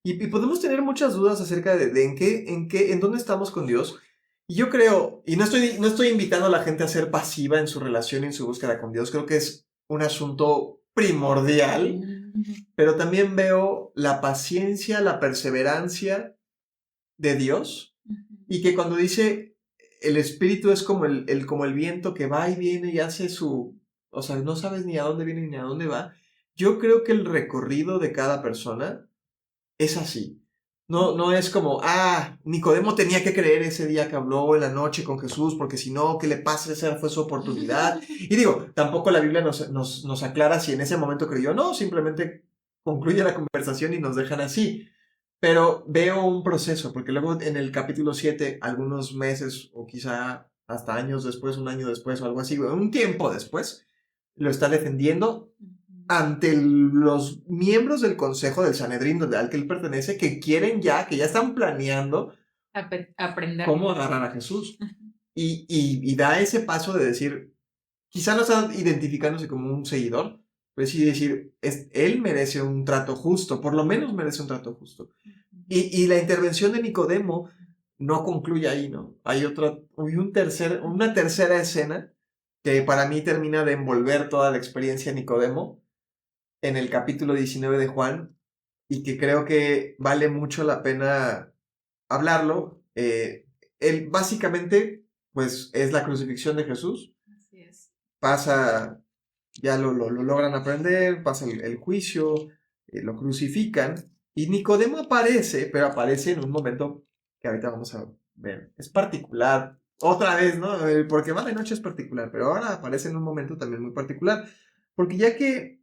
Y podemos tener muchas dudas acerca de en dónde estamos con Dios. Y yo creo, y no estoy invitando a la gente a ser pasiva en su relación y en su búsqueda con Dios, creo que es un asunto primordial, pero también veo la paciencia, la perseverancia de Dios, y que cuando dice el Espíritu es como el viento que va y viene y hace o sea, no sabes ni a dónde viene ni a dónde va. Yo creo que el recorrido de cada persona es así. No es como, Nicodemo tenía que creer ese día que habló en la noche con Jesús, porque si no, ¿qué le pasa? Esa fue su oportunidad. Y digo, tampoco la Biblia nos aclara si en ese momento creyó o no, simplemente concluye la conversación y nos dejan así. Pero veo un proceso, porque luego en el capítulo 7, algunos meses o quizá hasta años después, un año después o algo así, un tiempo después, lo está defendiendo ante los miembros del consejo del Sanedrín al que él pertenece, que ya están planeando aprender cómo agarrar a Jesús. Y da ese paso de decir, quizá no está identificándose como un seguidor, pero sí decir, él merece un trato justo, por lo menos merece un trato justo. Y la intervención de Nicodemo no concluye ahí, ¿no? Hay una tercera escena que para mí termina de envolver toda la experiencia de Nicodemo en el capítulo 19 de Juan, y que creo que vale mucho la pena hablarlo. Él básicamente, pues, es la crucifixión de Jesús. Así es. Pasa, ya lo logran aprender, pasa el juicio, lo crucifican, y Nicodemo aparece, pero aparece en un momento que ahorita vamos a ver. Es particular, otra vez, ¿no? Porque va de noche es particular, pero ahora aparece en un momento también muy particular, porque ya que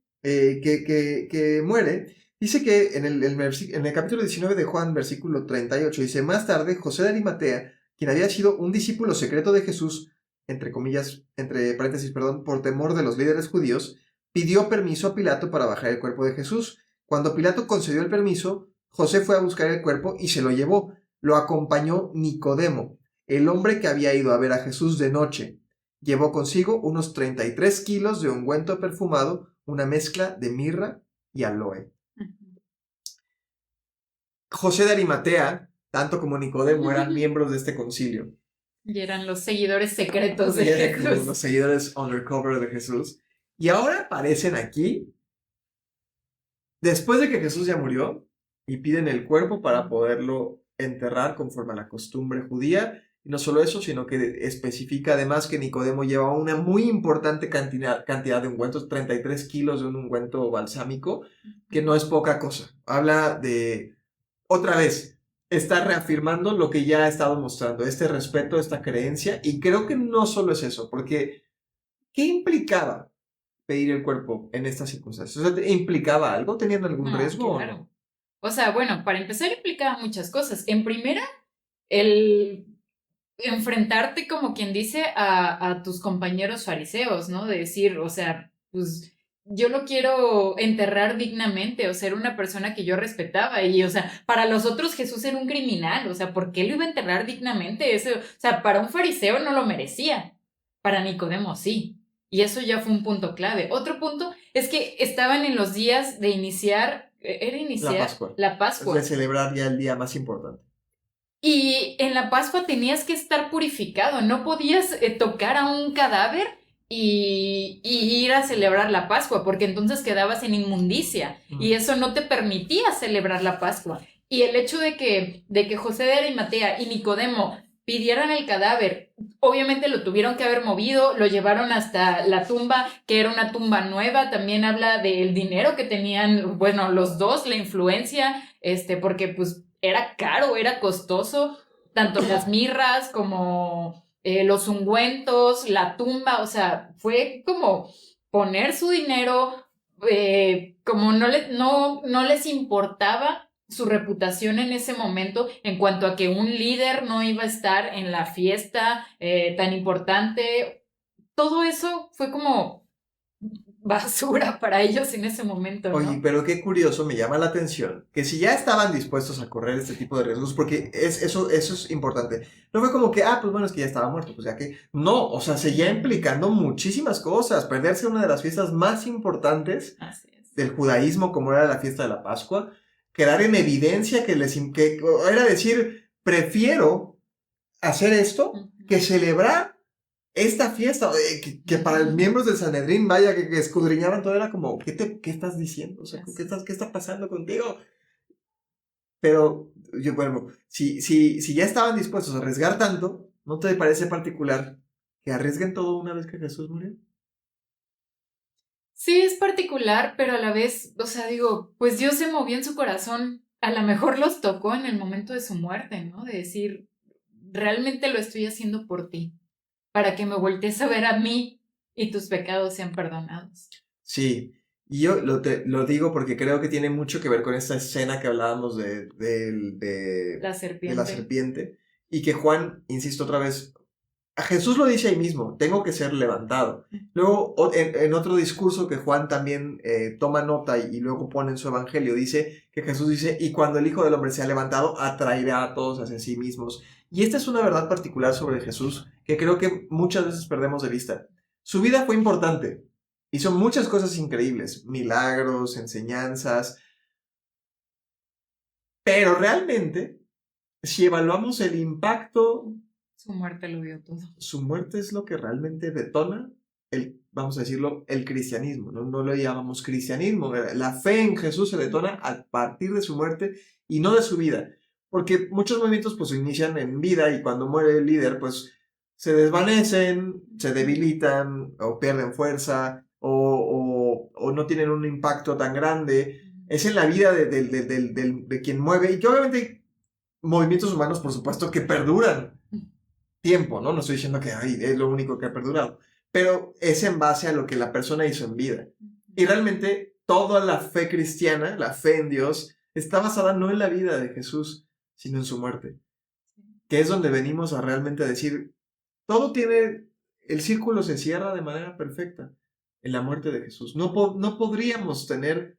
muere, dice que en el capítulo 19 de Juan, versículo 38, dice, más tarde, José de Arimatea, quien había sido un discípulo secreto de Jesús, entre comillas, entre paréntesis, perdón, por temor de los líderes judíos, pidió permiso a Pilato para bajar el cuerpo de Jesús. Cuando Pilato concedió el permiso, José fue a buscar el cuerpo y se lo llevó. Lo acompañó Nicodemo, el hombre que había ido a ver a Jesús de noche. Llevó consigo unos 33 kilos de ungüento perfumado, una mezcla de mirra y aloe. José de Arimatea, tanto como Nicodemo, eran miembros de este concilio. Y eran los seguidores secretos de Jesús. Los seguidores undercover de Jesús. Y ahora aparecen aquí, después de que Jesús ya murió, y piden el cuerpo para poderlo enterrar conforme a la costumbre judía. Y no solo eso, sino que especifica además que Nicodemo llevaba una muy importante cantidad de ungüentos, 33 kilos de un ungüento balsámico, que no es poca cosa. Habla de, otra vez, está reafirmando lo que ya ha estado mostrando, este respeto, esta creencia, y creo que no solo es eso, porque ¿qué implicaba pedir el cuerpo en estas circunstancias? O sea, ¿implicaba algo? ¿Tenían algún riesgo? Claro. ¿O no? O sea, bueno, para empezar implicaba muchas cosas. En primera, el enfrentarte, como quien dice, a tus compañeros fariseos, ¿no? De decir, o sea, pues yo lo quiero enterrar dignamente, o ser una persona que yo respetaba. Y, o sea, para los otros Jesús era un criminal, o sea, ¿por qué lo iba a enterrar dignamente? Eso, o sea, para un fariseo no lo merecía, para Nicodemo sí. Y eso ya fue un punto clave. Otro punto es que estaban en los días de iniciar, era iniciar la Pascua. De celebrar ya el día más importante. Y en la Pascua tenías que estar purificado, no podías tocar a un cadáver y ir a celebrar la Pascua, porque entonces quedabas en inmundicia y eso no te permitía celebrar la Pascua. Y el hecho de que José de Arimatea y Nicodemo pidieran el cadáver, obviamente lo tuvieron que haber movido, lo llevaron hasta la tumba, que era una tumba nueva, también habla del dinero que tenían, bueno, los dos, la influencia, porque pues era caro, era costoso, tanto las mirras como los ungüentos, la tumba, o sea, fue como poner su dinero, como no les importaba su reputación en ese momento en cuanto a que un líder no iba a estar en la fiesta tan importante. Todo eso fue como basura para ellos en ese momento, ¿no? Oye, pero qué curioso, me llama la atención que si ya estaban dispuestos a correr este tipo de riesgos, porque eso es importante. No fue como que, pues bueno, es que ya estaba muerto, pues ya que. No, o sea, seguía implicando muchísimas cosas. Perderse una de las fiestas más importantes Así es. del judaísmo, como era la fiesta de la Pascua, quedar en evidencia que era decir, prefiero hacer esto que celebrar esta fiesta, que para los miembros del Sanedrín, vaya, que escudriñaban todo, era como, ¿qué estás diciendo? O sea, ¿qué está pasando contigo? Pero, bueno, si ya estaban dispuestos a arriesgar tanto, ¿no te parece particular que arriesguen todo una vez que Jesús murió? Sí, es particular, pero a la vez, o sea, digo, pues Dios se movió en su corazón, a lo mejor los tocó en el momento de su muerte, ¿no? De decir, realmente lo estoy haciendo por ti, para que me voltees a ver a mí y tus pecados sean perdonados. Sí, y yo lo digo porque creo que tiene mucho que ver con esta escena que hablábamos de La la serpiente. serpiente, y que Juan, insisto otra vez, a Jesús lo dice ahí mismo, tengo que ser levantado. Luego, en otro discurso que Juan también toma nota y luego pone en su evangelio, dice que Jesús dice, y cuando el Hijo del Hombre sea levantado, atraerá a todos hacia sí mismos. Y esta es una verdad particular sobre Jesús que creo que muchas veces perdemos de vista. Su vida fue importante, hizo muchas cosas increíbles, milagros, enseñanzas, pero realmente, si evaluamos el impacto, Su muerte lo dio todo. su muerte es lo que realmente detona vamos a decirlo, el cristianismo. No lo llamamos cristianismo. La fe en Jesús se detona a partir de su muerte y no de su vida. Porque muchos movimientos pues se inician en vida y cuando muere el líder pues se desvanecen, se debilitan o pierden fuerza o no tienen un impacto tan grande. Es en la vida de quien mueve y que obviamente hay movimientos humanos por supuesto que perduran tiempo, ¿no? No estoy diciendo que es lo único que ha perdurado, pero es en base a lo que la persona hizo en vida. Y realmente toda la fe cristiana, la fe en Dios, está basada no en la vida de Jesús, sino en su muerte. Que es donde venimos a realmente decir, el círculo se cierra de manera perfecta en la muerte de Jesús. No podríamos tener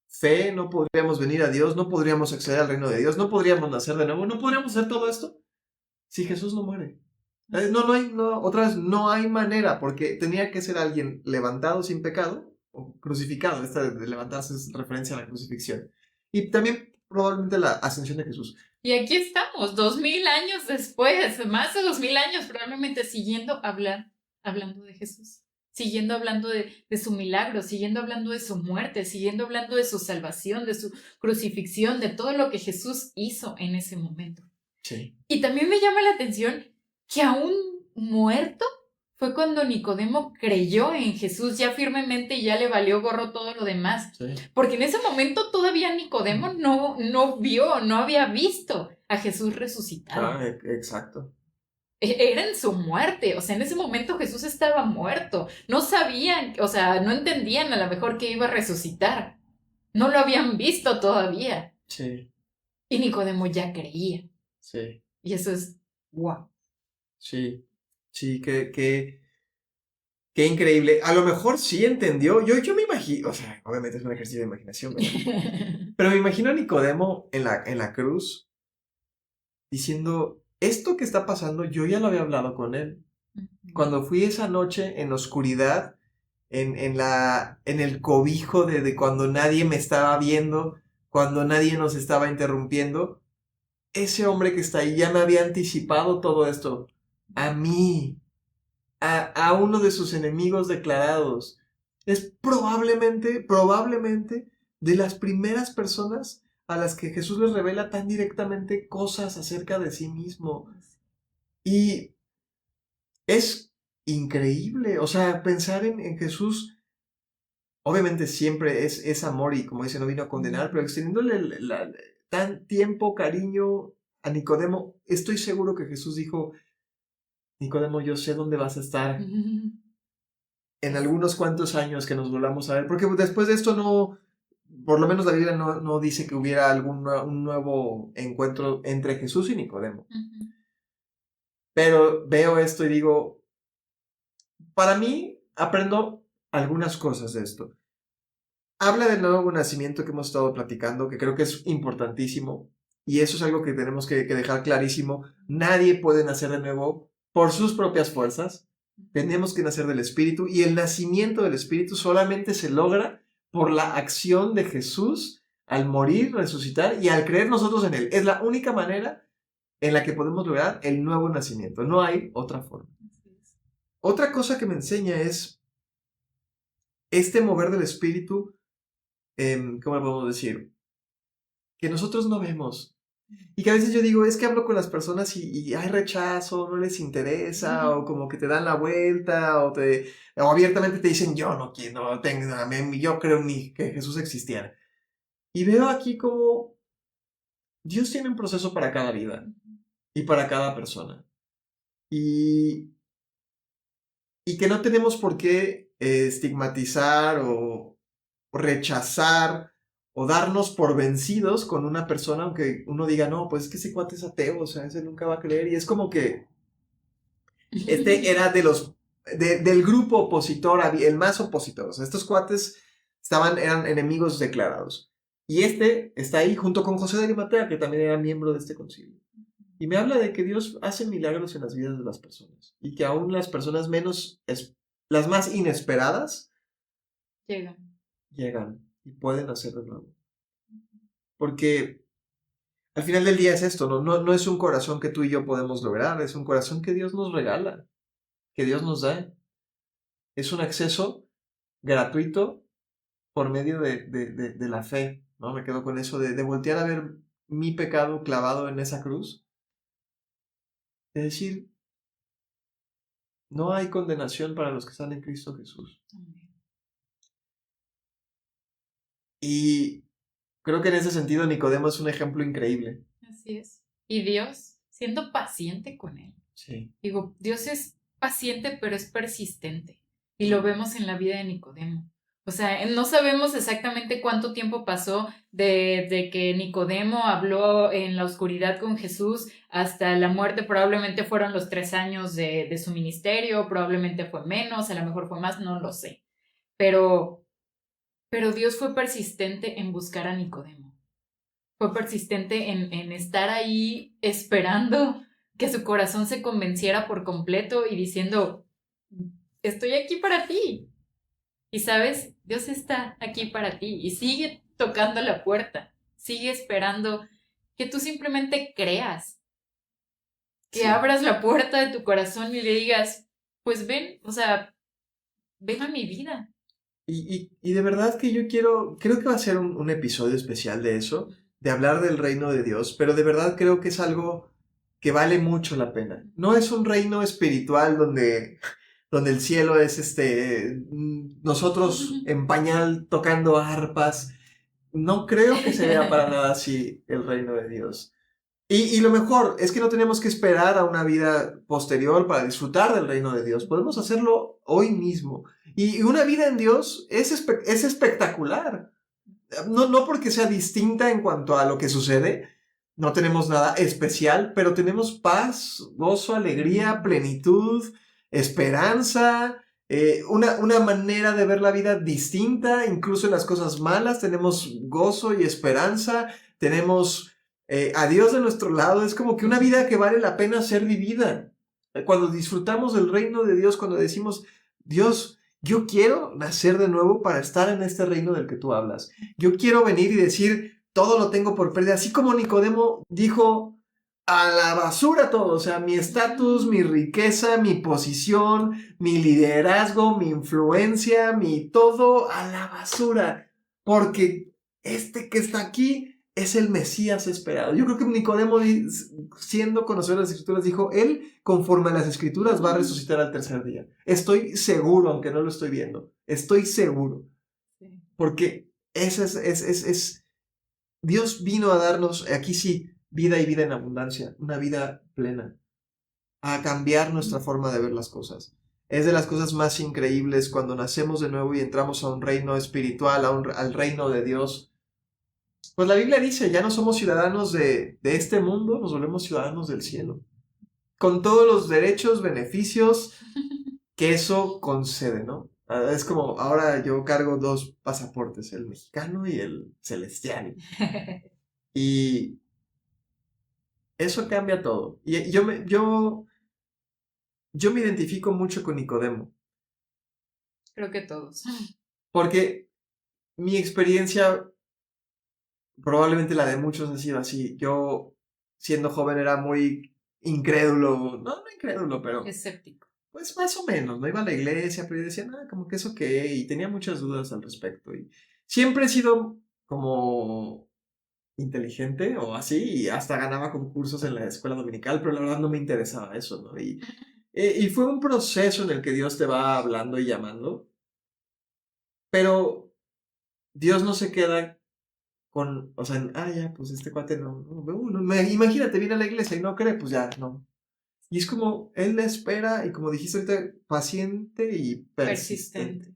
fe, no podríamos venir a Dios, no podríamos acceder al reino de Dios, no podríamos nacer de nuevo, no podríamos hacer todo esto si Jesús no muere. Otra vez, no hay manera, porque tenía que ser alguien levantado sin pecado, o crucificado. Esta de levantarse es referencia a la crucifixión. Y también probablemente la ascensión de Jesús. Y aquí estamos, 2000 años después, más de 2000 años, probablemente siguiendo hablando de Jesús, siguiendo hablando de su milagro, siguiendo hablando de su muerte, siguiendo hablando de su salvación, de su crucifixión, de todo lo que Jesús hizo en ese momento. Sí. Y también me llama la atención que aún muerto fue cuando Nicodemo creyó en Jesús ya firmemente y ya le valió gorro todo lo demás. Sí. Porque en ese momento todavía Nicodemo no había visto a Jesús resucitado. Exacto. Era en su muerte, o sea, en ese momento Jesús estaba muerto. No sabían, o sea, no entendían a lo mejor que iba a resucitar. No lo habían visto todavía. Sí. Y Nicodemo ya creía. Sí. Y eso es wow. Sí. Sí, qué increíble. A lo mejor sí entendió. Yo me imagino, o sea, obviamente es un ejercicio de imaginación, ¿verdad? Pero me imagino a Nicodemo en la cruz diciendo, esto que está pasando, yo ya lo había hablado con él. Cuando fui esa noche en oscuridad, en el cobijo de cuando nadie me estaba viendo, cuando nadie nos estaba interrumpiendo, ese hombre que está ahí ya me había anticipado todo esto. A mí, a uno de sus enemigos declarados. Es probablemente de las primeras personas a las que Jesús les revela tan directamente cosas acerca de sí mismo. Y es increíble, o sea, pensar en Jesús, obviamente siempre es amor y como dice, no vino a condenar, pero extendiéndole tan tiempo, cariño a Nicodemo, estoy seguro que Jesús dijo, Nicodemo, yo sé dónde vas a estar en algunos cuantos años que nos volvamos a ver, porque después de esto no, por lo menos la Biblia no dice que hubiera un nuevo encuentro entre Jesús y Nicodemo. Pero veo esto y digo, para mí aprendo algunas cosas de esto. Habla del nuevo nacimiento que hemos estado platicando, que creo que es importantísimo, y eso es algo que tenemos que dejar clarísimo. Nadie puede nacer de nuevo por sus propias fuerzas. Tenemos que nacer del Espíritu, y el nacimiento del Espíritu solamente se logra por la acción de Jesús al morir, resucitar y al creer nosotros en Él. Es la única manera en la que podemos lograr el nuevo nacimiento. No hay otra forma. Otra cosa que me enseña es este mover del Espíritu, ¿cómo lo podemos decir? Que nosotros no vemos. Y que a veces yo digo, es que hablo con las personas y hay rechazo, no les interesa, o como que te dan la vuelta, o abiertamente te dicen, yo no quiero, no tengo, yo creo ni que Jesús existiera. Y veo aquí como Dios tiene un proceso para cada vida y para cada persona. Y que no tenemos por qué estigmatizar o rechazar o darnos por vencidos con una persona, aunque uno diga, no, pues es que ese cuate es ateo, o sea, ese nunca va a creer. Y es como que era del grupo opositor, el más opositor. O sea, estos cuates eran enemigos declarados. Y está ahí junto con José de Arimatea, que también era miembro de este concilio. Y me habla de que Dios hace milagros en las vidas de las personas. Y que aún las personas las más inesperadas, llegan y pueden hacer de nuevo. Porque al final del día es esto, no es un corazón que tú y yo podemos lograr, es un corazón que Dios nos regala, que Dios nos da. Es un acceso gratuito por medio de la fe, ¿no? Me quedo con eso de voltear a ver mi pecado clavado en esa cruz. De decir, no hay condenación para los que están en Cristo Jesús. Y creo que en ese sentido Nicodemo es un ejemplo increíble. Así es. Y Dios, siendo paciente con él. Sí. Digo, Dios es paciente, pero es persistente. Y lo vemos en la vida de Nicodemo. O sea, no sabemos exactamente cuánto tiempo pasó de que Nicodemo habló en la oscuridad con Jesús hasta la muerte. Probablemente fueron los 3 años de su ministerio, probablemente fue menos, a lo mejor fue más, no lo sé. Pero Dios fue persistente en buscar a Nicodemo. Fue persistente en estar ahí esperando que su corazón se convenciera por completo y diciendo, estoy aquí para ti. Y sabes, Dios está aquí para ti y sigue tocando la puerta, sigue esperando que tú simplemente creas, que abras la puerta de tu corazón y le digas, pues ven, o sea, ven a mi vida. Y de verdad que yo creo que va a ser un episodio especial de eso, de hablar del reino de Dios, pero de verdad creo que es algo que vale mucho la pena. No es un reino espiritual donde el cielo es nosotros en pañal tocando arpas. No creo que se vea para nada así el reino de Dios. Y lo mejor es que no tenemos que esperar a una vida posterior para disfrutar del reino de Dios. Podemos hacerlo hoy mismo. Y una vida en Dios es espectacular. No porque sea distinta en cuanto a lo que sucede. No tenemos nada especial, pero tenemos paz, gozo, alegría, plenitud, esperanza, una manera de ver la vida distinta. Incluso en las cosas malas tenemos gozo y esperanza. Tenemos a Dios de nuestro lado. Es como que una vida que vale la pena ser vivida. Cuando disfrutamos del reino de Dios, cuando decimos, Dios, yo quiero nacer de nuevo para estar en este reino del que tú hablas. Yo quiero venir y decir, todo lo tengo por pérdida. Así como Nicodemo dijo, a la basura todo. O sea, mi estatus, mi riqueza, mi posición, mi liderazgo, mi influencia, mi todo a la basura. Porque este que está aquí es el Mesías esperado. Yo creo que Nicodemo, siendo conocedor de las Escrituras, dijo, él, conforme a las Escrituras, va a resucitar al tercer día. Estoy seguro, aunque no lo estoy viendo. Estoy seguro. Porque Dios vino a darnos, aquí sí, vida y vida en abundancia, una vida plena, a cambiar nuestra forma de ver las cosas. Es de las cosas más increíbles cuando nacemos de nuevo y entramos a un reino espiritual, al reino de Dios. Pues la Biblia dice, ya no somos ciudadanos de este mundo, nos volvemos ciudadanos del cielo. Con todos los derechos, beneficios que eso concede, ¿no? Es como, ahora yo cargo 2 pasaportes, el mexicano y el celestial. Y eso cambia todo. Y yo me identifico mucho con Nicodemo, Creo que todos. porque mi experiencia, probablemente la de muchos, ha sido así. Yo, siendo joven, era muy incrédulo, no incrédulo, pero Escéptico. pues más o menos, no iba a la iglesia, pero yo decía, nada, como que eso qué, y tenía muchas dudas al respecto. Y siempre he sido como inteligente o así, y hasta ganaba concursos en la escuela dominical, pero la verdad no me interesaba eso, ¿no? Y fue un proceso en el que Dios te va hablando y llamando, pero Dios no se queda con, o sea, ya, pues este cuate imagínate, viene a la iglesia y no cree, pues ya, no. Y es como, Él la espera y como dijiste ahorita, paciente y persistente. Persistente.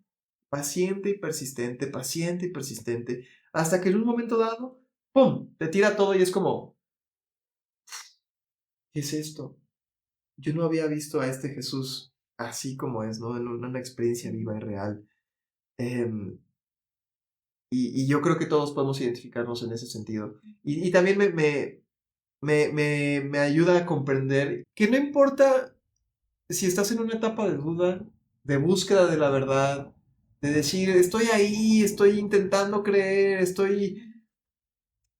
Paciente y persistente, paciente y persistente, hasta que en un momento dado, ¡pum!, te tira todo y es como, ¿qué es esto? Yo no había visto a este Jesús así como es, ¿no? En una experiencia viva y real. Em, y yo creo que todos podemos identificarnos en ese sentido. Y también me ayuda a comprender que no importa si estás en una etapa de duda, de búsqueda de la verdad, de decir, estoy ahí, estoy intentando creer,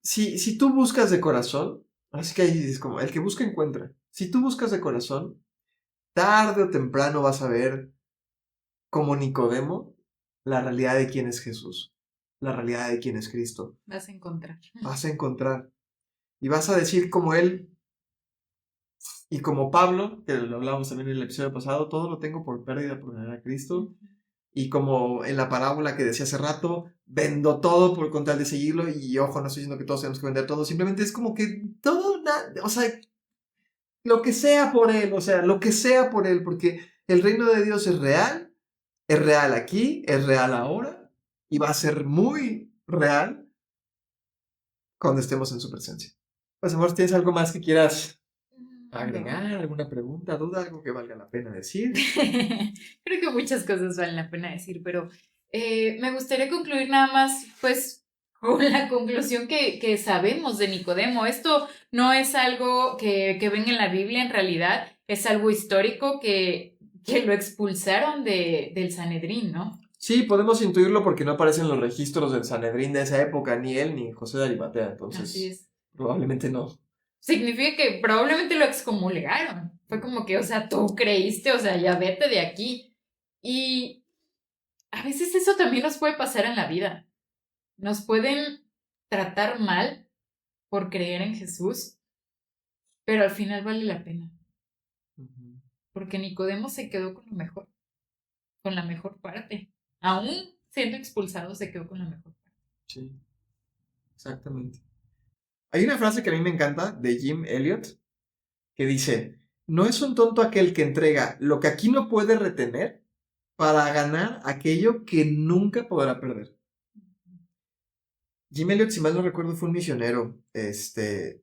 Si tú buscas de corazón, así que ahí dices como, el que busca encuentra. Si tú buscas de corazón, tarde o temprano vas a ver, como Nicodemo, la realidad de quién es Jesús, la realidad de quién es Cristo. Vas a encontrar. Vas a encontrar y vas a decir como Él y como Pablo, que lo hablábamos también en el episodio pasado, todo lo tengo por pérdida por ganar a Cristo. Y como en la parábola que decía hace rato, vendo todo por con tal de seguirlo. Y ojo, no estoy diciendo que todos tenemos que vender todo, simplemente es como que todo, o sea, lo que sea por Él, o sea, lo que sea por Él, porque el reino de Dios es real aquí, es real ahora, y va a ser muy real cuando estemos en su presencia. Pues, amor, ¿tienes algo más que quieras agregar? No. ¿Alguna pregunta, duda, algo que valga la pena decir? Creo que muchas cosas valen la pena decir, pero me gustaría concluir nada más, pues, con la conclusión que sabemos de Nicodemo. Esto no es algo que venga en la Biblia, en realidad, es algo histórico que lo expulsaron del Sanedrín, ¿no? Sí, podemos intuirlo porque no aparecen los registros del Sanedrín de esa época, ni él ni José de Arimatea, Así entonces es. probablemente no. Significa que probablemente lo excomulgaron. Fue como que, o sea, tú creíste, o sea, ya vete de aquí. Y a veces eso también nos puede pasar en la vida. Nos pueden tratar mal por creer en Jesús, pero al final vale la pena, Ujú. porque Nicodemo se quedó con lo mejor, con la mejor parte. Aún siendo expulsado, se quedó con la mejor parte. Sí, exactamente. Hay una frase que a mí me encanta de Jim Elliot que dice, no es un tonto aquel que entrega lo que aquí no puede retener para ganar aquello que nunca podrá perder. Jim Elliot, si mal no recuerdo, fue un misionero, de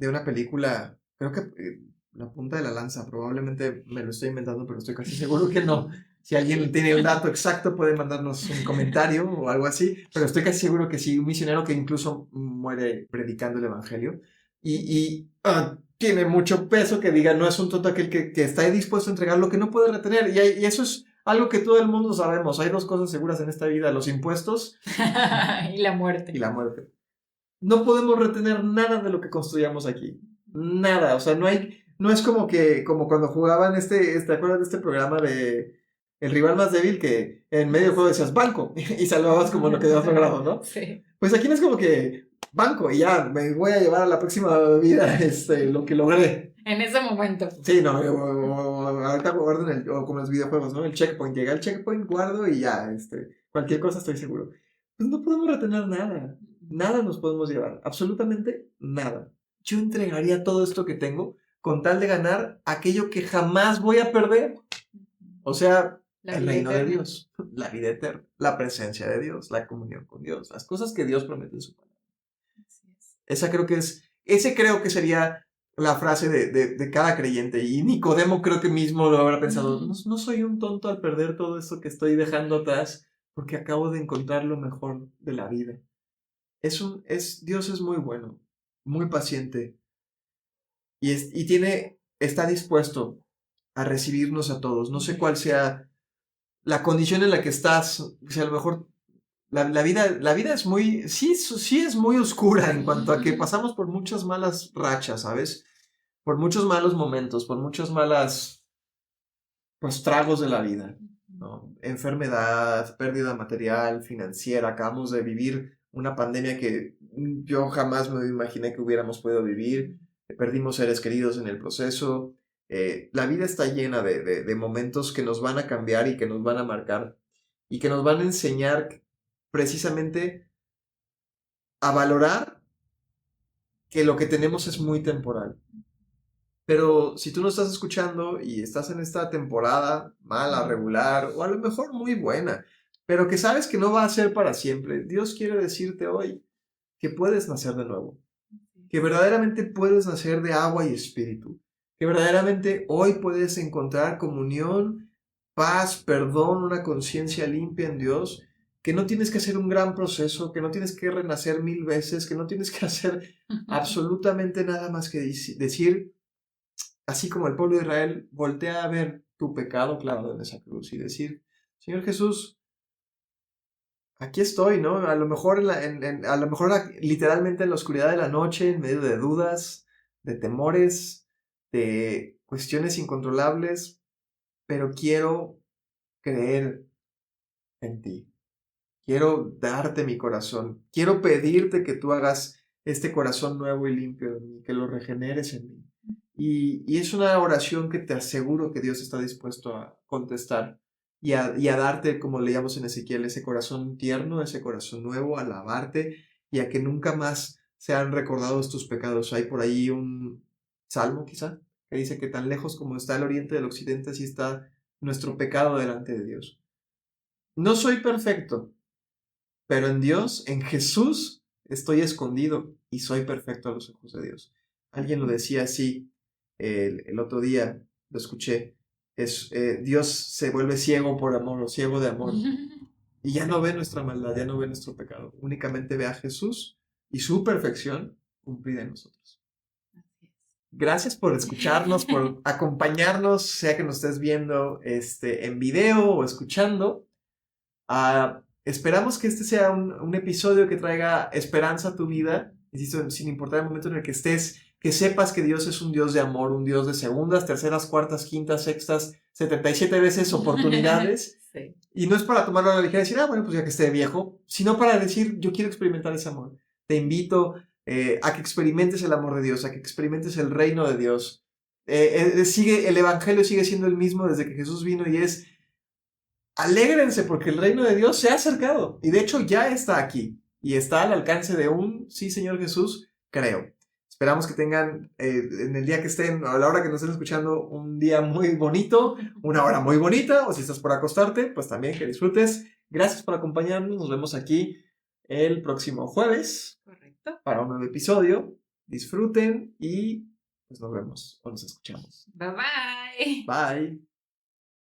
una película, creo que La punta de la lanza, probablemente me lo estoy inventando, pero estoy casi seguro que no. Si alguien tiene el dato exacto puede mandarnos un comentario o algo así, pero estoy casi seguro que sí, un misionero que incluso muere predicando el evangelio y tiene mucho peso que diga, no es un tonto aquel que está dispuesto a entregar lo que no puede retener y eso es algo que todo el mundo sabemos. Hay 2 cosas seguras en esta vida, los impuestos Y la muerte. y la muerte. No podemos retener nada de lo que construyamos aquí. Nada, o sea, no es como cuando jugaban ¿te acuerdas de este programa de el rival más débil que en medio del juego decías banco y salvabas como lo que habías logrado, ¿no? Sí. Pues aquí no es como que banco y ya me voy a llevar a la próxima vida lo que logré. En ese momento. Sí, no, ahorita guardo o como en los videojuegos, ¿no? El checkpoint, llega el checkpoint, guardo y ya, cualquier cosa estoy seguro. Pues no podemos retener nada, nada nos podemos llevar, absolutamente nada. Yo entregaría todo esto que tengo con tal de ganar aquello que jamás voy a perder. O sea, el reino de Dios, la vida eterna, la presencia de Dios, la comunión con Dios, las cosas que Dios promete en su palabra. Ese creo que sería la frase de cada creyente. Y Nicodemo creo que mismo lo habrá pensado, no soy un tonto al perder todo esto que estoy dejando atrás porque acabo de encontrar lo mejor de la vida. Dios es muy bueno, muy paciente y está dispuesto a recibirnos a todos. No sé cuál sea la condición en la que estás, si a lo mejor la vida es muy, sí es muy oscura en cuanto a que pasamos por muchas malas rachas, ¿sabes? Por muchos malos momentos, por muchas malas, pues, tragos de la vida, ¿no? Enfermedad, pérdida material, financiera. Acabamos de vivir una pandemia que yo jamás me imaginé que hubiéramos podido vivir. Perdimos seres queridos en el proceso. La vida está llena de momentos que nos van a cambiar y que nos van a marcar y que nos van a enseñar precisamente a valorar que lo que tenemos es muy temporal. Pero si tú no estás escuchando y estás en esta temporada mala, regular, o a lo mejor muy buena, pero que sabes que no va a ser para siempre, Dios quiere decirte hoy que puedes nacer de nuevo, que verdaderamente puedes nacer de agua y espíritu, que verdaderamente hoy puedes encontrar comunión, paz, perdón, una conciencia limpia en Dios, que no tienes que hacer un gran proceso, que no tienes que renacer 1000 veces, que no tienes que hacer absolutamente nada más que decir, así como el pueblo de Israel, voltea a ver tu pecado clavado en esa cruz y decir, Señor Jesús, aquí estoy, ¿no? A lo mejor, literalmente en la oscuridad de la noche, en medio de dudas, de temores, de cuestiones incontrolables, pero quiero creer en ti. Quiero darte mi corazón. Quiero pedirte que tú hagas este corazón nuevo y limpio en mí, que lo regeneres en mí. Y es una oración que te aseguro que Dios está dispuesto a contestar y a darte, como leíamos en Ezequiel, ese corazón tierno, ese corazón nuevo, a alabarte y a que nunca más sean recordados tus pecados. Hay por ahí un salmo quizá que dice que tan lejos como está el oriente del occidente, así está nuestro pecado delante de Dios. No soy perfecto, pero en Dios, en Jesús, estoy escondido y soy perfecto a los ojos de Dios. Alguien lo decía así el otro día, lo escuché. Dios se vuelve ciego por amor o ciego de amor y ya no ve nuestra maldad, ya no ve nuestro pecado. Únicamente ve a Jesús y su perfección cumplida en nosotros. Gracias por escucharnos, por acompañarnos, sea que nos estés viendo en video o escuchando. Esperamos que este sea un episodio que traiga esperanza a tu vida, insisto, sin importar el momento en el que estés, que sepas que Dios es un Dios de amor, un Dios de segundas, terceras, cuartas, quintas, sextas, 77 veces oportunidades. Sí. Y no es para tomarlo a la ligera y decir, bueno, pues ya que esté viejo, sino para decir, yo quiero experimentar ese amor. Te invito a que experimentes el amor de Dios, a que experimentes el reino de Dios. El evangelio sigue siendo el mismo desde que Jesús vino y es: alégrense porque el reino de Dios se ha acercado y de hecho ya está aquí y está al alcance de un sí, Señor Jesús, creo. Esperamos que tengan en el día que estén, a la hora que nos estén escuchando, un día muy bonito, una hora muy bonita, o si estás por acostarte, pues también que disfrutes. Gracias por acompañarnos, nos vemos aquí el próximo jueves. Correcto. Para un nuevo episodio. Disfruten y pues nos vemos o nos escuchamos. Bye bye. Bye.